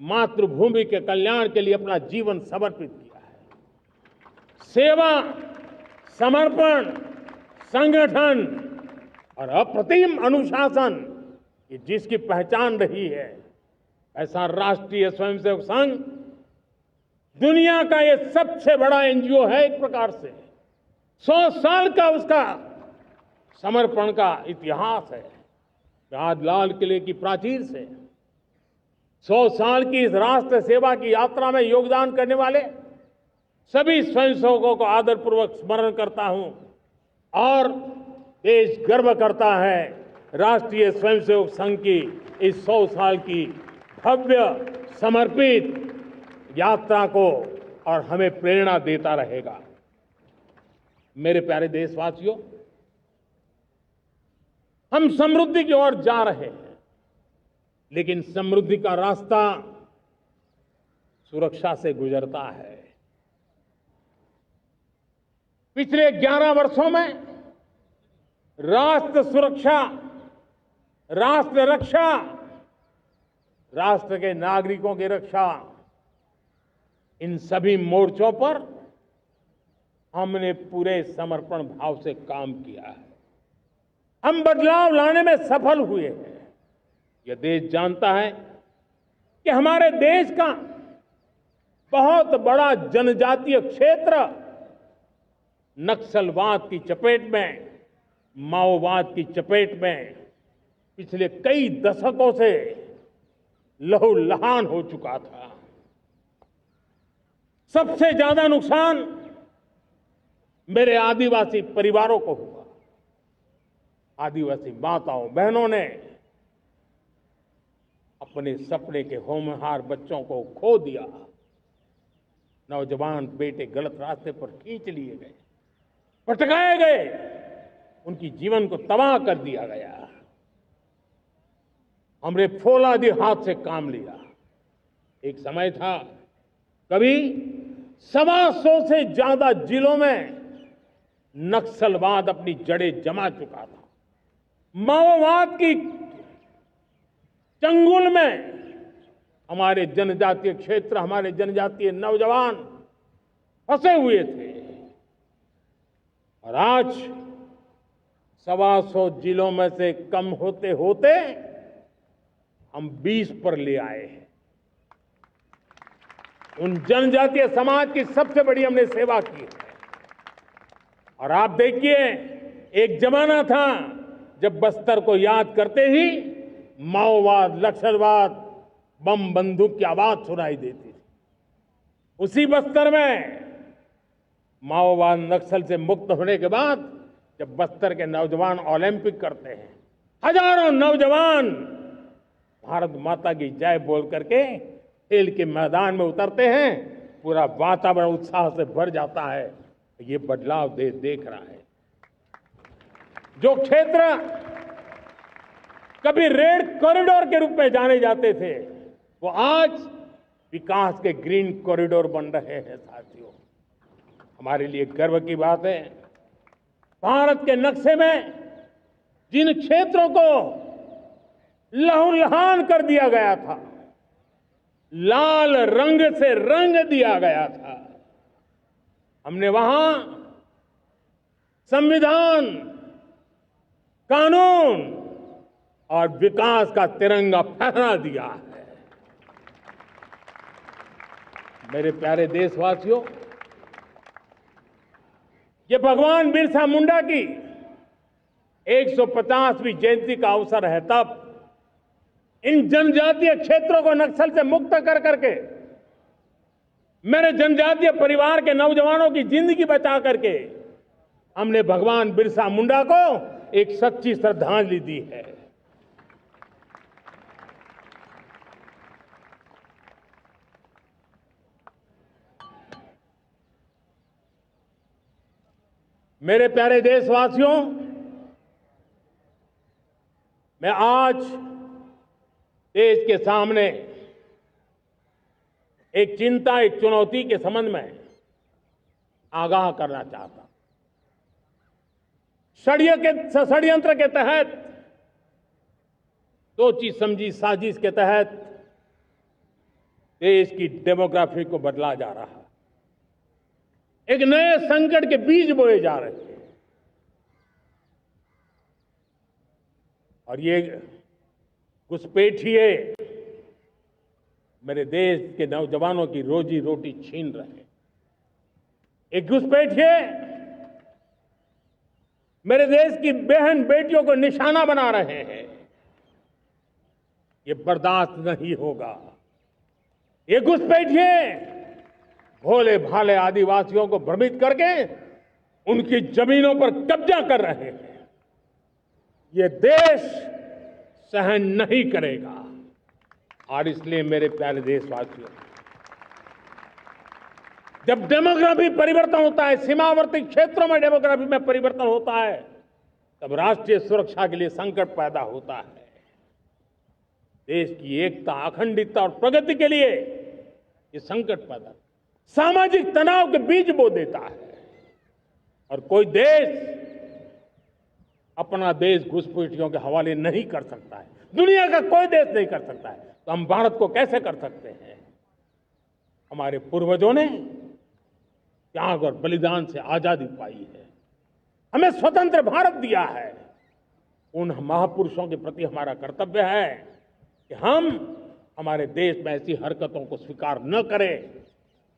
मातृभूमि के कल्याण के लिए अपना जीवन समर्पित किया है। सेवा, समर्पण, संगठन और अप्रतिम अनुशासन, ये जिसकी पहचान रही है, ऐसा राष्ट्रीय स्वयंसेवक संघ दुनिया का ये सबसे बड़ा एनजीओ है। एक प्रकार से 100 साल का उसका समर्पण का इतिहास है। आज लाल किले की प्राचीर से 100 साल की इस राष्ट्र सेवा की यात्रा में योगदान करने वाले सभी स्वयंसेवकों को आदरपूर्वक स्मरण करता हूं और देश गर्व करता है राष्ट्रीय स्वयंसेवक संघ की इस 100 साल की भव्य समर्पित यात्रा को, और हमें प्रेरणा देता रहेगा। मेरे प्यारे देशवासियों, हम समृद्धि की ओर जा रहे हैं, लेकिन समृद्धि का रास्ता सुरक्षा से गुजरता है। पिछले 11 वर्षों में राष्ट्र सुरक्षा, राष्ट्र रक्षा, राष्ट्र के नागरिकों की रक्षा, इन सभी मोर्चों पर हमने पूरे समर्पण भाव से काम किया है। हम बदलाव लाने में सफल हुए हैं। यह देश जानता है कि हमारे देश का बहुत बड़ा जनजातीय क्षेत्र नक्सलवाद की चपेट में, माओवाद की चपेट में पिछले कई दशकों से लहूलुहान हो चुका था। सबसे ज्यादा नुकसान मेरे आदिवासी परिवारों को हुआ। आदिवासी माताओं बहनों ने अपने सपने के होनहार बच्चों को खो दिया। नौजवान बेटे गलत रास्ते पर खींच लिए गए, भटकाए गए, उनकी जीवन को तबाह कर दिया गया। हमने फौलादी हाथ से काम लिया। एक समय था कभी 125 से ज्यादा जिलों में नक्सलवाद अपनी जड़ें जमा चुका था। माओवाद की चंगुल में हमारे जनजातीय क्षेत्र, हमारे जनजातीय नौजवान फंसे हुए थे। और आज 125 जिलों में से कम होते होते हम 20 पर ले आए हैं। उन जनजातीय समाज की सबसे बड़ी हमने सेवा की है। और आप देखिए, एक जमाना था जब बस्तर को याद करते ही माओवाद, नक्सलवाद, बम बंदूक की आवाज सुनाई देती थी। उसी बस्तर में माओवाद नक्सल से मुक्त होने के बाद जब बस्तर के नौजवान ओलंपिक करते हैं, हजारों नौजवान भारत माता की जय बोल करके खेल के मैदान में उतरते हैं, पूरा वातावरण उत्साह से भर जाता है। ये बदलाव देश देख रहा है। जो क्षेत्र कभी रेड कॉरिडोर के रूप में जाने जाते थे, वो आज विकास के ग्रीन कॉरिडोर बन रहे हैं। साथियों, हमारे लिए गर्व की बात है, भारत के नक्शे में जिन क्षेत्रों को लहूलुहान कर दिया गया था, लाल रंग से रंग दिया गया था, हमने वहां संविधान, कानून और विकास का तिरंगा फहरा दिया है। मेरे प्यारे देशवासियों, ये भगवान बिरसा मुंडा की 150वीं जयंती का अवसर है। तब इन जनजातीय क्षेत्रों को नक्सल से मुक्त कर करके, मेरे जनजातीय परिवार के नौजवानों की जिंदगी बचा करके हमने भगवान बिरसा मुंडा को एक सच्ची श्रद्धांजलि दी है। मेरे प्यारे देशवासियों, मैं आज देश के सामने एक चिंता, एक चुनौती के संबंध में आगाह करना चाहता हूं। षड्यंत्र के तहत, सोची समझी साजिश के तहत देश की डेमोग्राफी को बदला जा रहा है। एक नए संकट के बीज बोए जा रहे हैं। और ये घुसपैठिए मेरे देश के नौजवानों की रोजी रोटी छीन रहे हैं। एक घुसपैठिए मेरे देश की बहन बेटियों को निशाना बना रहे हैं। ये बर्दाश्त नहीं होगा। ये घुसपैठिए भोले भाले आदिवासियों को भ्रमित करके उनकी जमीनों पर कब्जा कर रहे हैं। ये देश सहन नहीं करेगा। और इसलिए मेरे प्यारे देशवासियों, जब डेमोग्राफी परिवर्तन होता है, सीमावर्ती क्षेत्रों में डेमोग्राफी में परिवर्तन होता है, तब राष्ट्रीय सुरक्षा के लिए संकट पैदा होता है। देश की एकता, अखंडता और प्रगति के लिए ये संकट पैदा, सामाजिक तनाव के बीज बो देता है। और कोई देश अपना देश घुसपैठियों के हवाले नहीं कर सकता है। दुनिया का कोई देश नहीं कर सकता है, तो हम भारत को कैसे कर सकते हैं? हमारे पूर्वजों ने त्याग और बलिदान से आजादी पाई है, हमें स्वतंत्र भारत दिया है। उन महापुरुषों के प्रति हमारा कर्तव्य है कि हम हमारे देश में ऐसी हरकतों को स्वीकार न करें।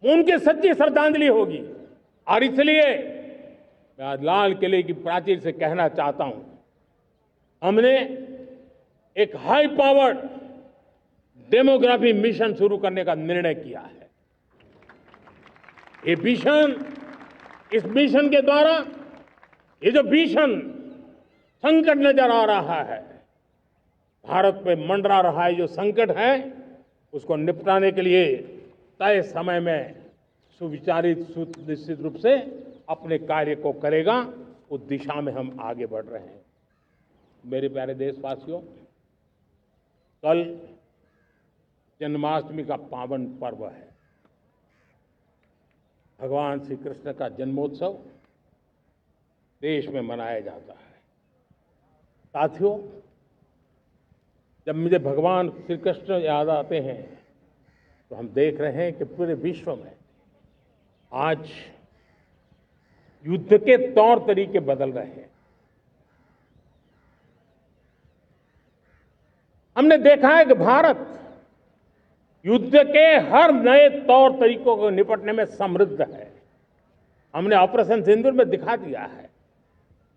उनकी सच्ची श्रद्धांजलि होगी। और इसलिए मैं आज लाल किले की प्राचीर से कहना चाहता हूं, हमने एक हाई पावर्ड डेमोग्राफी मिशन शुरू करने का निर्णय किया है। ये मिशन, इस मिशन के द्वारा ये जो भीषण संकट नजर आ रहा है, भारत पे मंडरा रहा है जो संकट है, उसको निपटाने के लिए तय समय में सुविचारित सुनिश्चित रूप से अपने कार्य को करेगा। उस दिशा में हम आगे बढ़ रहे हैं। मेरे प्यारे देशवासियों, कल जन्माष्टमी का पावन पर्व है। भगवान श्री कृष्ण का जन्मोत्सव देश में मनाया जाता है। साथियों, जब मुझे भगवान श्री कृष्ण याद आते हैं तो हम देख रहे हैं कि पूरे विश्व में आज युद्ध के तौर तरीके बदल रहे हैं। हमने देखा है कि भारत युद्ध के हर नए तौर तरीकों को निपटने में समृद्ध है। हमने ऑपरेशन सिंदूर में दिखा दिया है।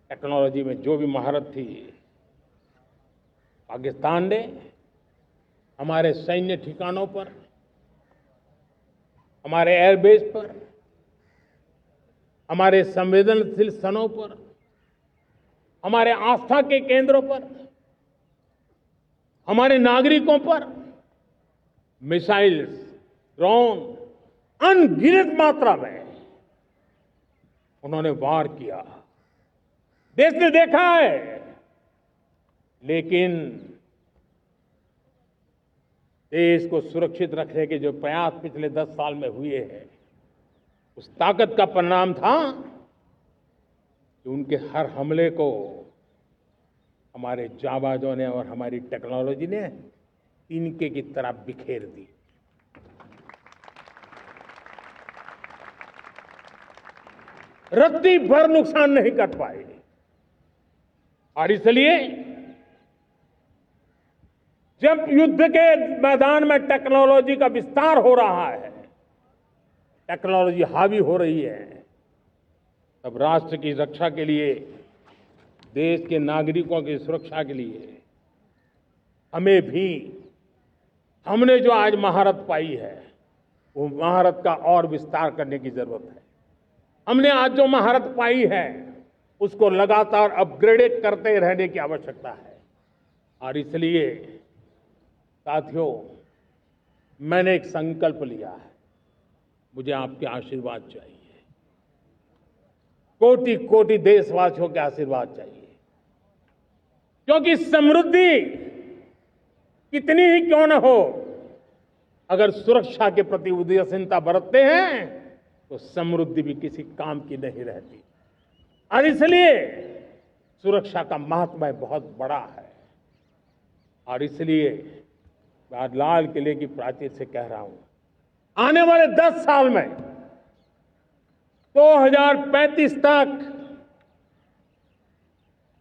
टेक्नोलॉजी में जो भी महारत थी, पाकिस्तान ने हमारे सैन्य ठिकानों पर, हमारे एयरबेस पर, हमारे संवेदनशील स्थलों पर, हमारे आस्था के केंद्रों पर, हमारे नागरिकों पर मिसाइल्स, ड्रोन अनगिनत मात्रा में उन्होंने वार किया। देश ने देखा है, लेकिन देश को सुरक्षित रखने के जो प्रयास पिछले 10 साल में हुए हैं, उस ताकत का परिणाम था कि उनके हर हमले को हमारे जाबाजों ने और हमारी टेक्नोलॉजी ने तिनके की तरह बिखेर दी। रत्ती भर नुकसान नहीं कर पाए। और इसलिए जब युद्ध के मैदान में टेक्नोलॉजी का विस्तार हो रहा है, टेक्नोलॉजी हावी हो रही है, तब राष्ट्र की रक्षा के लिए, देश के नागरिकों की सुरक्षा के लिए हमें भी, हमने जो आज महारत पाई है, वो महारत का और विस्तार करने की जरूरत है। हमने आज जो महारत पाई है, उसको लगातार अपग्रेड करते रहने की आवश्यकता है। और इसलिए साथियों, मैंने एक संकल्प लिया है। मुझे आपके आशीर्वाद चाहिए, कोटि कोटि देशवासियों के आशीर्वाद चाहिए, क्योंकि समृद्धि कितनी ही क्यों न हो, अगर सुरक्षा के प्रति उदासीनता बरतते हैं तो समृद्धि भी किसी काम की नहीं रहती। और इसलिए सुरक्षा का महत्व बहुत बड़ा है। और इसलिए मैं आज लाल किले की प्राचीर से कह रहा हूं, आने वाले 10 साल में 2035 तक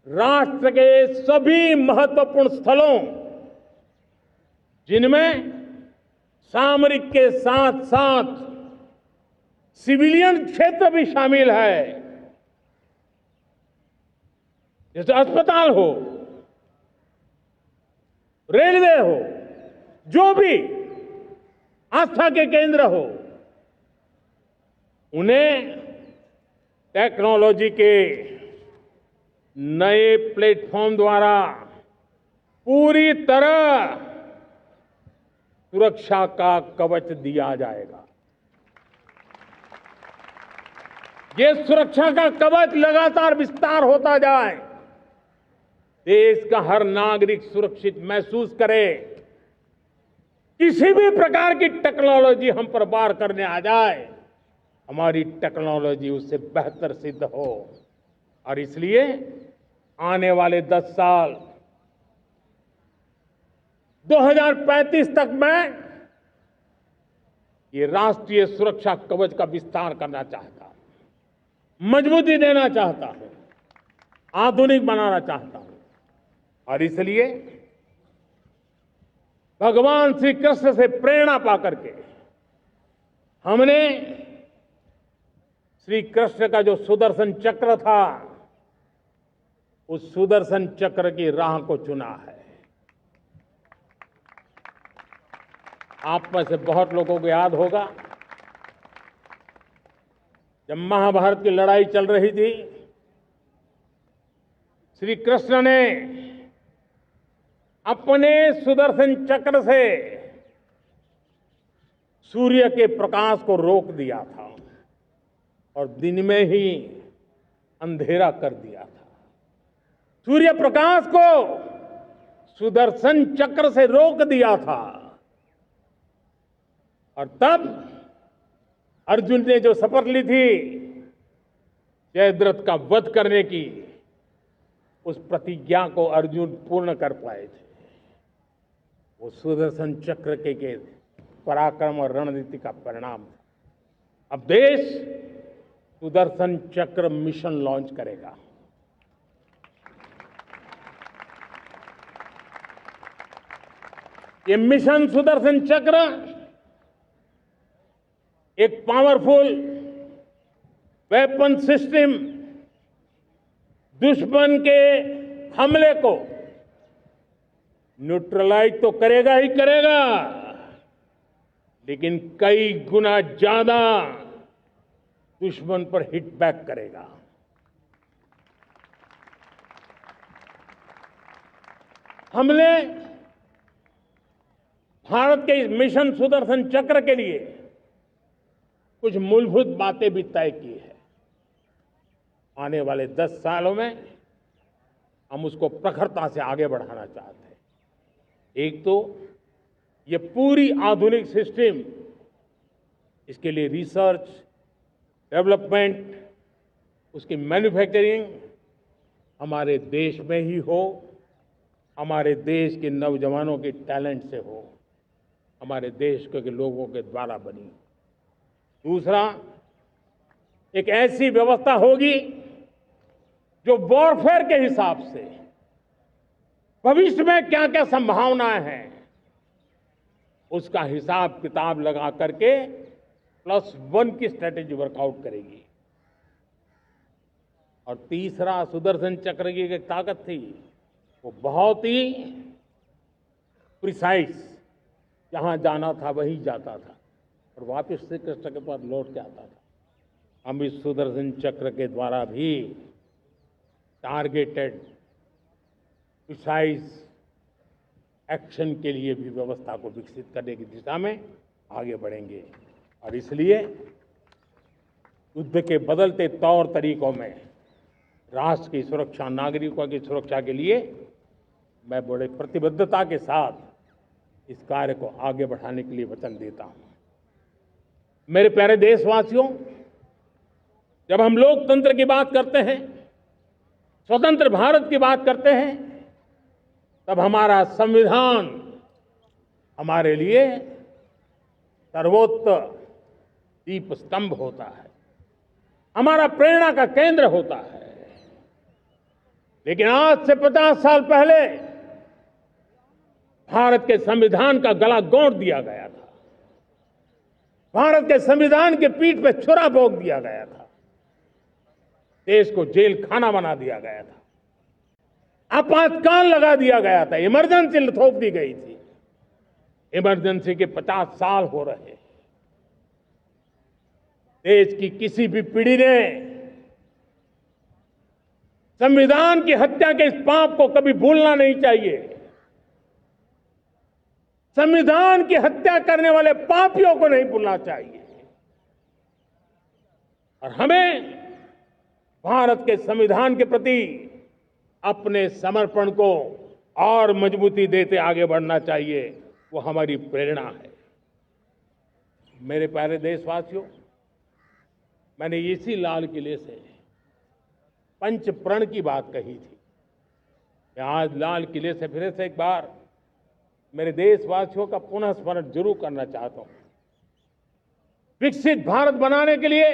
राष्ट्र के सभी महत्वपूर्ण स्थलों, जिनमें सामरिक के साथ साथ सिविलियन क्षेत्र भी शामिल है, जैसे अस्पताल हो, रेलवे हो, जो भी आस्था के केंद्र हो, उन्हें टेक्नोलॉजी के नए प्लेटफॉर्म द्वारा पूरी तरह सुरक्षा का कवच दिया जाएगा। ये सुरक्षा का कवच लगातार विस्तार होता जाए, देश का हर नागरिक सुरक्षित महसूस करे। किसी भी प्रकार की टेक्नोलॉजी हम पर वार करने आ जाए, हमारी टेक्नोलॉजी उससे बेहतर सिद्ध हो। और इसलिए आने वाले 10 साल 2035 तक मैं ये राष्ट्रीय सुरक्षा कवच का विस्तार करना चाहता हूं, मजबूती देना चाहता हूं, आधुनिक बनाना चाहता हूं। और इसलिए भगवान श्री कृष्ण से प्रेरणा पाकर के हमने श्री कृष्ण का जो सुदर्शन चक्र था, उस सुदर्शन चक्र की राह को चुना है। आप में से बहुत लोगों को याद होगा, जब महाभारत की लड़ाई चल रही थी, श्री कृष्ण ने अपने सुदर्शन चक्र से सूर्य के प्रकाश को रोक दिया था और दिन में ही अंधेरा कर दिया था। सूर्य प्रकाश को सुदर्शन चक्र से रोक दिया था। और तब अर्जुन ने जो शपथ ली थी जयद्रथ का वध करने की, उस प्रतिज्ञा को अर्जुन पूर्ण कर पाए थे। वो सुदर्शन चक्र के पराक्रम और रणनीति का परिणाम था। अब देश सुदर्शन चक्र मिशन लॉन्च करेगा। ये मिशन सुदर्शन चक्र एक पावरफुल वेपन सिस्टम दुश्मन के हमले को न्यूट्रलाइज तो करेगा ही करेगा, लेकिन कई गुना ज्यादा दुश्मन पर हिट बैक करेगा। हमने भारत के इस मिशन सुदर्शन चक्र के लिए कुछ मूलभूत बातें भी तय की है। आने वाले 10 सालों में हम उसको प्रखरता से आगे बढ़ाना चाहते हैं। एक तो ये पूरी आधुनिक सिस्टम, इसके लिए रिसर्च, डेवलपमेंट, उसकी मैन्युफैक्चरिंग हमारे देश में ही हो, हमारे देश के नौजवानों के टैलेंट से हो, हमारे देश के लोगों के द्वारा बनी। दूसरा, एक ऐसी व्यवस्था होगी जो वॉरफेयर के हिसाब से भविष्य में क्या क्या संभावनाएं हैं, उसका हिसाब किताब लगा करके +1 की स्ट्रेटेजी वर्कआउट करेगी। और तीसरा, सुदर्शन चक्र की एक ताकत थी, वो बहुत ही प्रिसाइज, जहां जाना था वहीं जाता था और वापस श्री कृष्ण के पास लौट के आता था। हम इस सुदर्शन चक्र के द्वारा भी टारगेटेड प्रिसाइज एक्शन के लिए भी व्यवस्था को विकसित करने की दिशा में आगे बढ़ेंगे। और इसलिए युद्ध के बदलते तौर तरीकों में राष्ट्र की सुरक्षा, नागरिकों की सुरक्षा के लिए मैं बड़े प्रतिबद्धता के साथ इस कार्य को आगे बढ़ाने के लिए वचन देता हूं। मेरे प्यारे देशवासियों, जब हम लोकतंत्र की बात करते हैं, स्वतंत्र भारत की बात करते हैं, तब हमारा संविधान हमारे लिए सर्वोच्च दीप स्तंभ होता है, हमारा प्रेरणा का केंद्र होता है। लेकिन आज से 50 साल पहले भारत के संविधान का गला घोंट दिया गया था। भारत के संविधान के पीठ पे छुरा भोंक दिया गया था। देश को जेल खाना बना दिया गया था। आपातकाल लगा दिया गया था। इमरजेंसी थोप दी गई थी। इमरजेंसी के 50 साल हो रहे। देश की किसी भी पीढ़ी ने संविधान की हत्या के इस पाप को कभी भूलना नहीं चाहिए। संविधान की हत्या करने वाले पापियों को नहीं भूलना चाहिए। और हमें भारत के संविधान के प्रति अपने समर्पण को और मजबूती देते आगे बढ़ना चाहिए। वो हमारी प्रेरणा है। मेरे प्यारे देशवासियों, मैंने इसी लाल किले से पंच प्रण की बात कही थी। मैं आज लाल किले से फिर से एक बार मेरे देशवासियों का पुनः स्मरण जरूर करना चाहता हूं। विकसित भारत बनाने के लिए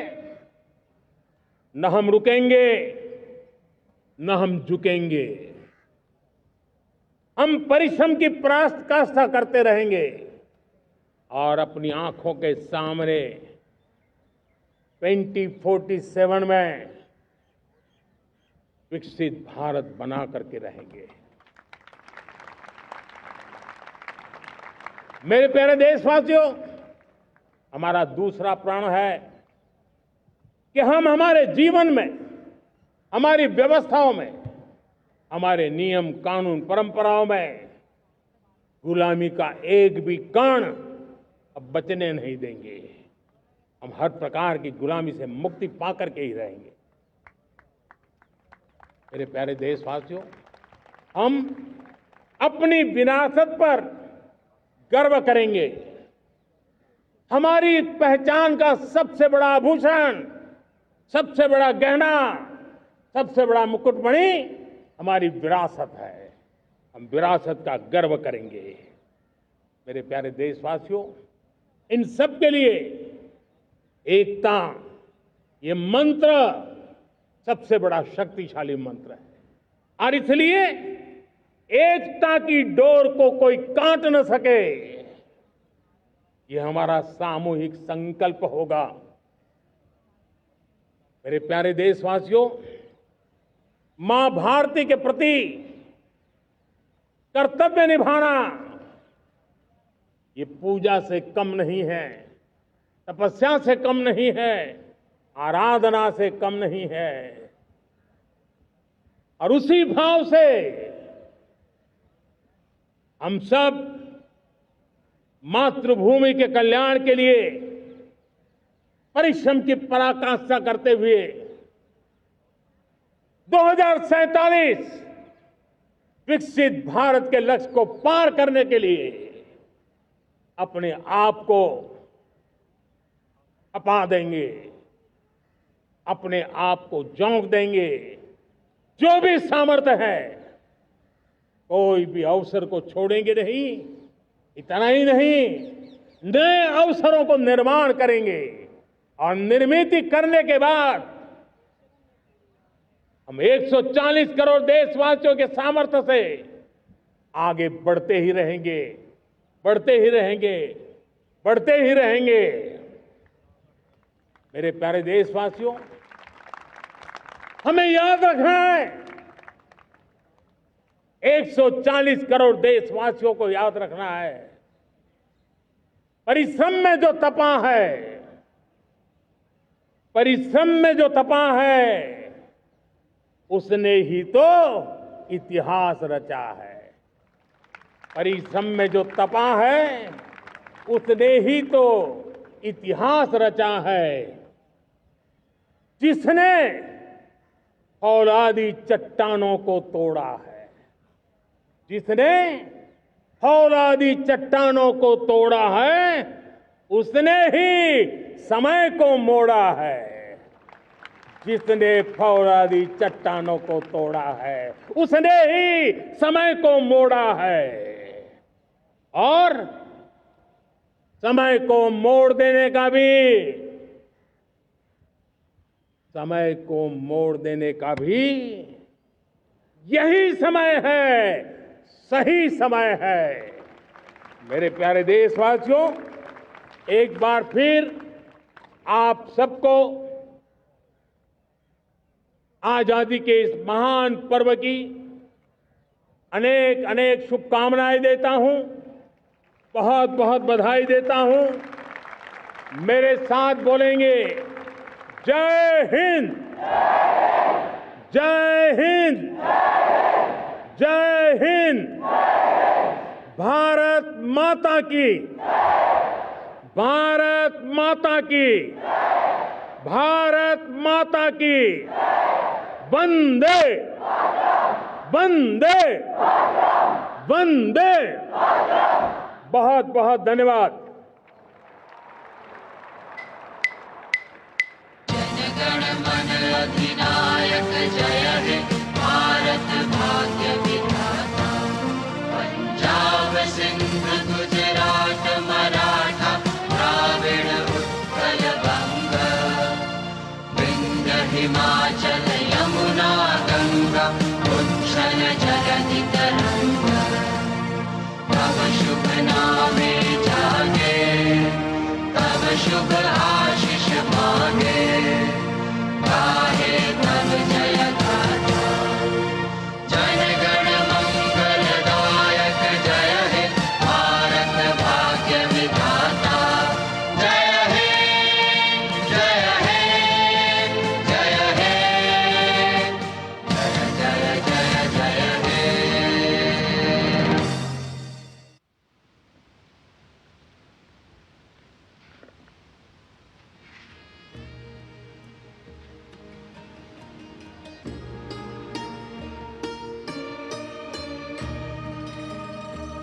न हम रुकेंगे, न हम झुकेंगे। हम परिश्रम की पराकाष्ठा करते रहेंगे और अपनी आंखों के सामने 2047 में विकसित भारत बना करके रहेंगे। मेरे प्यारे देशवासियों, हमारा दूसरा प्रण है कि हम हमारे जीवन में, हमारी व्यवस्थाओं में, हमारे नियम कानून परंपराओं में गुलामी का एक भी कण अब बचने नहीं देंगे। हम हर प्रकार की गुलामी से मुक्ति पाकर के ही रहेंगे। मेरे प्यारे देशवासियों, हम अपनी विरासत पर गर्व करेंगे। हमारी पहचान का सबसे बड़ा आभूषण, सबसे बड़ा गहना, सबसे बड़ा मुकुटमणि हमारी विरासत है। हम विरासत का गर्व करेंगे। मेरे प्यारे देशवासियों, इन सब के लिए एकता, ये मंत्र सबसे बड़ा शक्तिशाली मंत्र है और इसलिए एकता की डोर को कोई काट न सके, ये हमारा सामूहिक संकल्प होगा। मेरे प्यारे देशवासियों, मां भारती के प्रति कर्तव्य निभाना ये पूजा से कम नहीं है, तपस्या से कम नहीं है, आराधना से कम नहीं है। और उसी भाव से हम सब मातृभूमि के कल्याण के लिए परिश्रम की पराकाष्ठा करते हुए 2047 विकसित भारत के लक्ष्य को पार करने के लिए अपने आप को अपा देंगे, अपने आप को झोंक देंगे। जो भी सामर्थ्य है, कोई भी अवसर को छोड़ेंगे नहीं। इतना ही नहीं, नए अवसरों को निर्माण करेंगे और निर्मित करने के बाद हम 140 करोड़ देशवासियों के सामर्थ्य से आगे बढ़ते ही रहेंगे, बढ़ते ही रहेंगे, बढ़ते ही रहेंगे। मेरे प्यारे देशवासियों, हमें याद रखना है, 140 करोड़ देशवासियों को याद रखना है, परिश्रम में जो तपा है, परिश्रम में जो तपा है, उसने ही तो इतिहास रचा है। परिश्रम में जो तपा है, उसने ही तो इतिहास रचा है। जिसने फौलादी चट्टानों को तोड़ा है, जिसने फौलादी चट्टानों को तोड़ा है, उसने ही समय को मोड़ा है। जिसने फौलादी चट्टानों को तोड़ा है, उसने ही समय को मोड़ा है। और समय को मोड़ देने का भी, समय को मोड़ देने का भी यही समय है, सही समय है। मेरे प्यारे देशवासियों, एक बार फिर आप सबको आजादी के इस महान पर्व की अनेक अनेक शुभकामनाएं देता हूं, बहुत बहुत बधाई देता हूं। मेरे साथ बोलेंगे, जय हिंद, जय हिंद, जय हिंद। भारत माता की, भारत माता की, भारत माता की। वंदे, वंदे, वंदे। बहुत बहुत धन्यवाद। जनगण मन अधिनायक जय हे भारत भाग्य विधाता। पंजाब सिंध गुजरात मराठा द्राविड़ उत्कल बंग। विंध्य हिमाचल यमुना गंगा उच्छल जगति तरंग। तब शुभ नामे जागे, तब शुभ आशीष मांगे।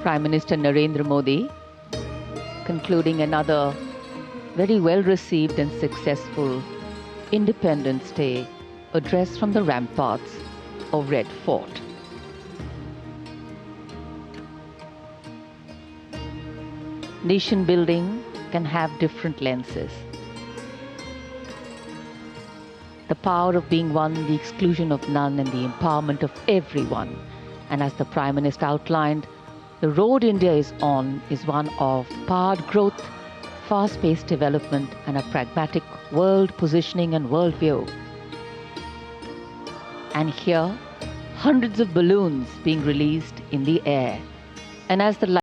Prime Minister Narendra Modi, concluding another very well-received and successful Independence Day address from the ramparts of Red Fort. Nation building can have different lenses. The power of being one, the exclusion of none, and the empowerment of everyone. And as the Prime Minister outlined, the road India is on is one of powered growth, fast-paced development, and a pragmatic world positioning and worldview. And here, hundreds of balloons being released in the air. And as the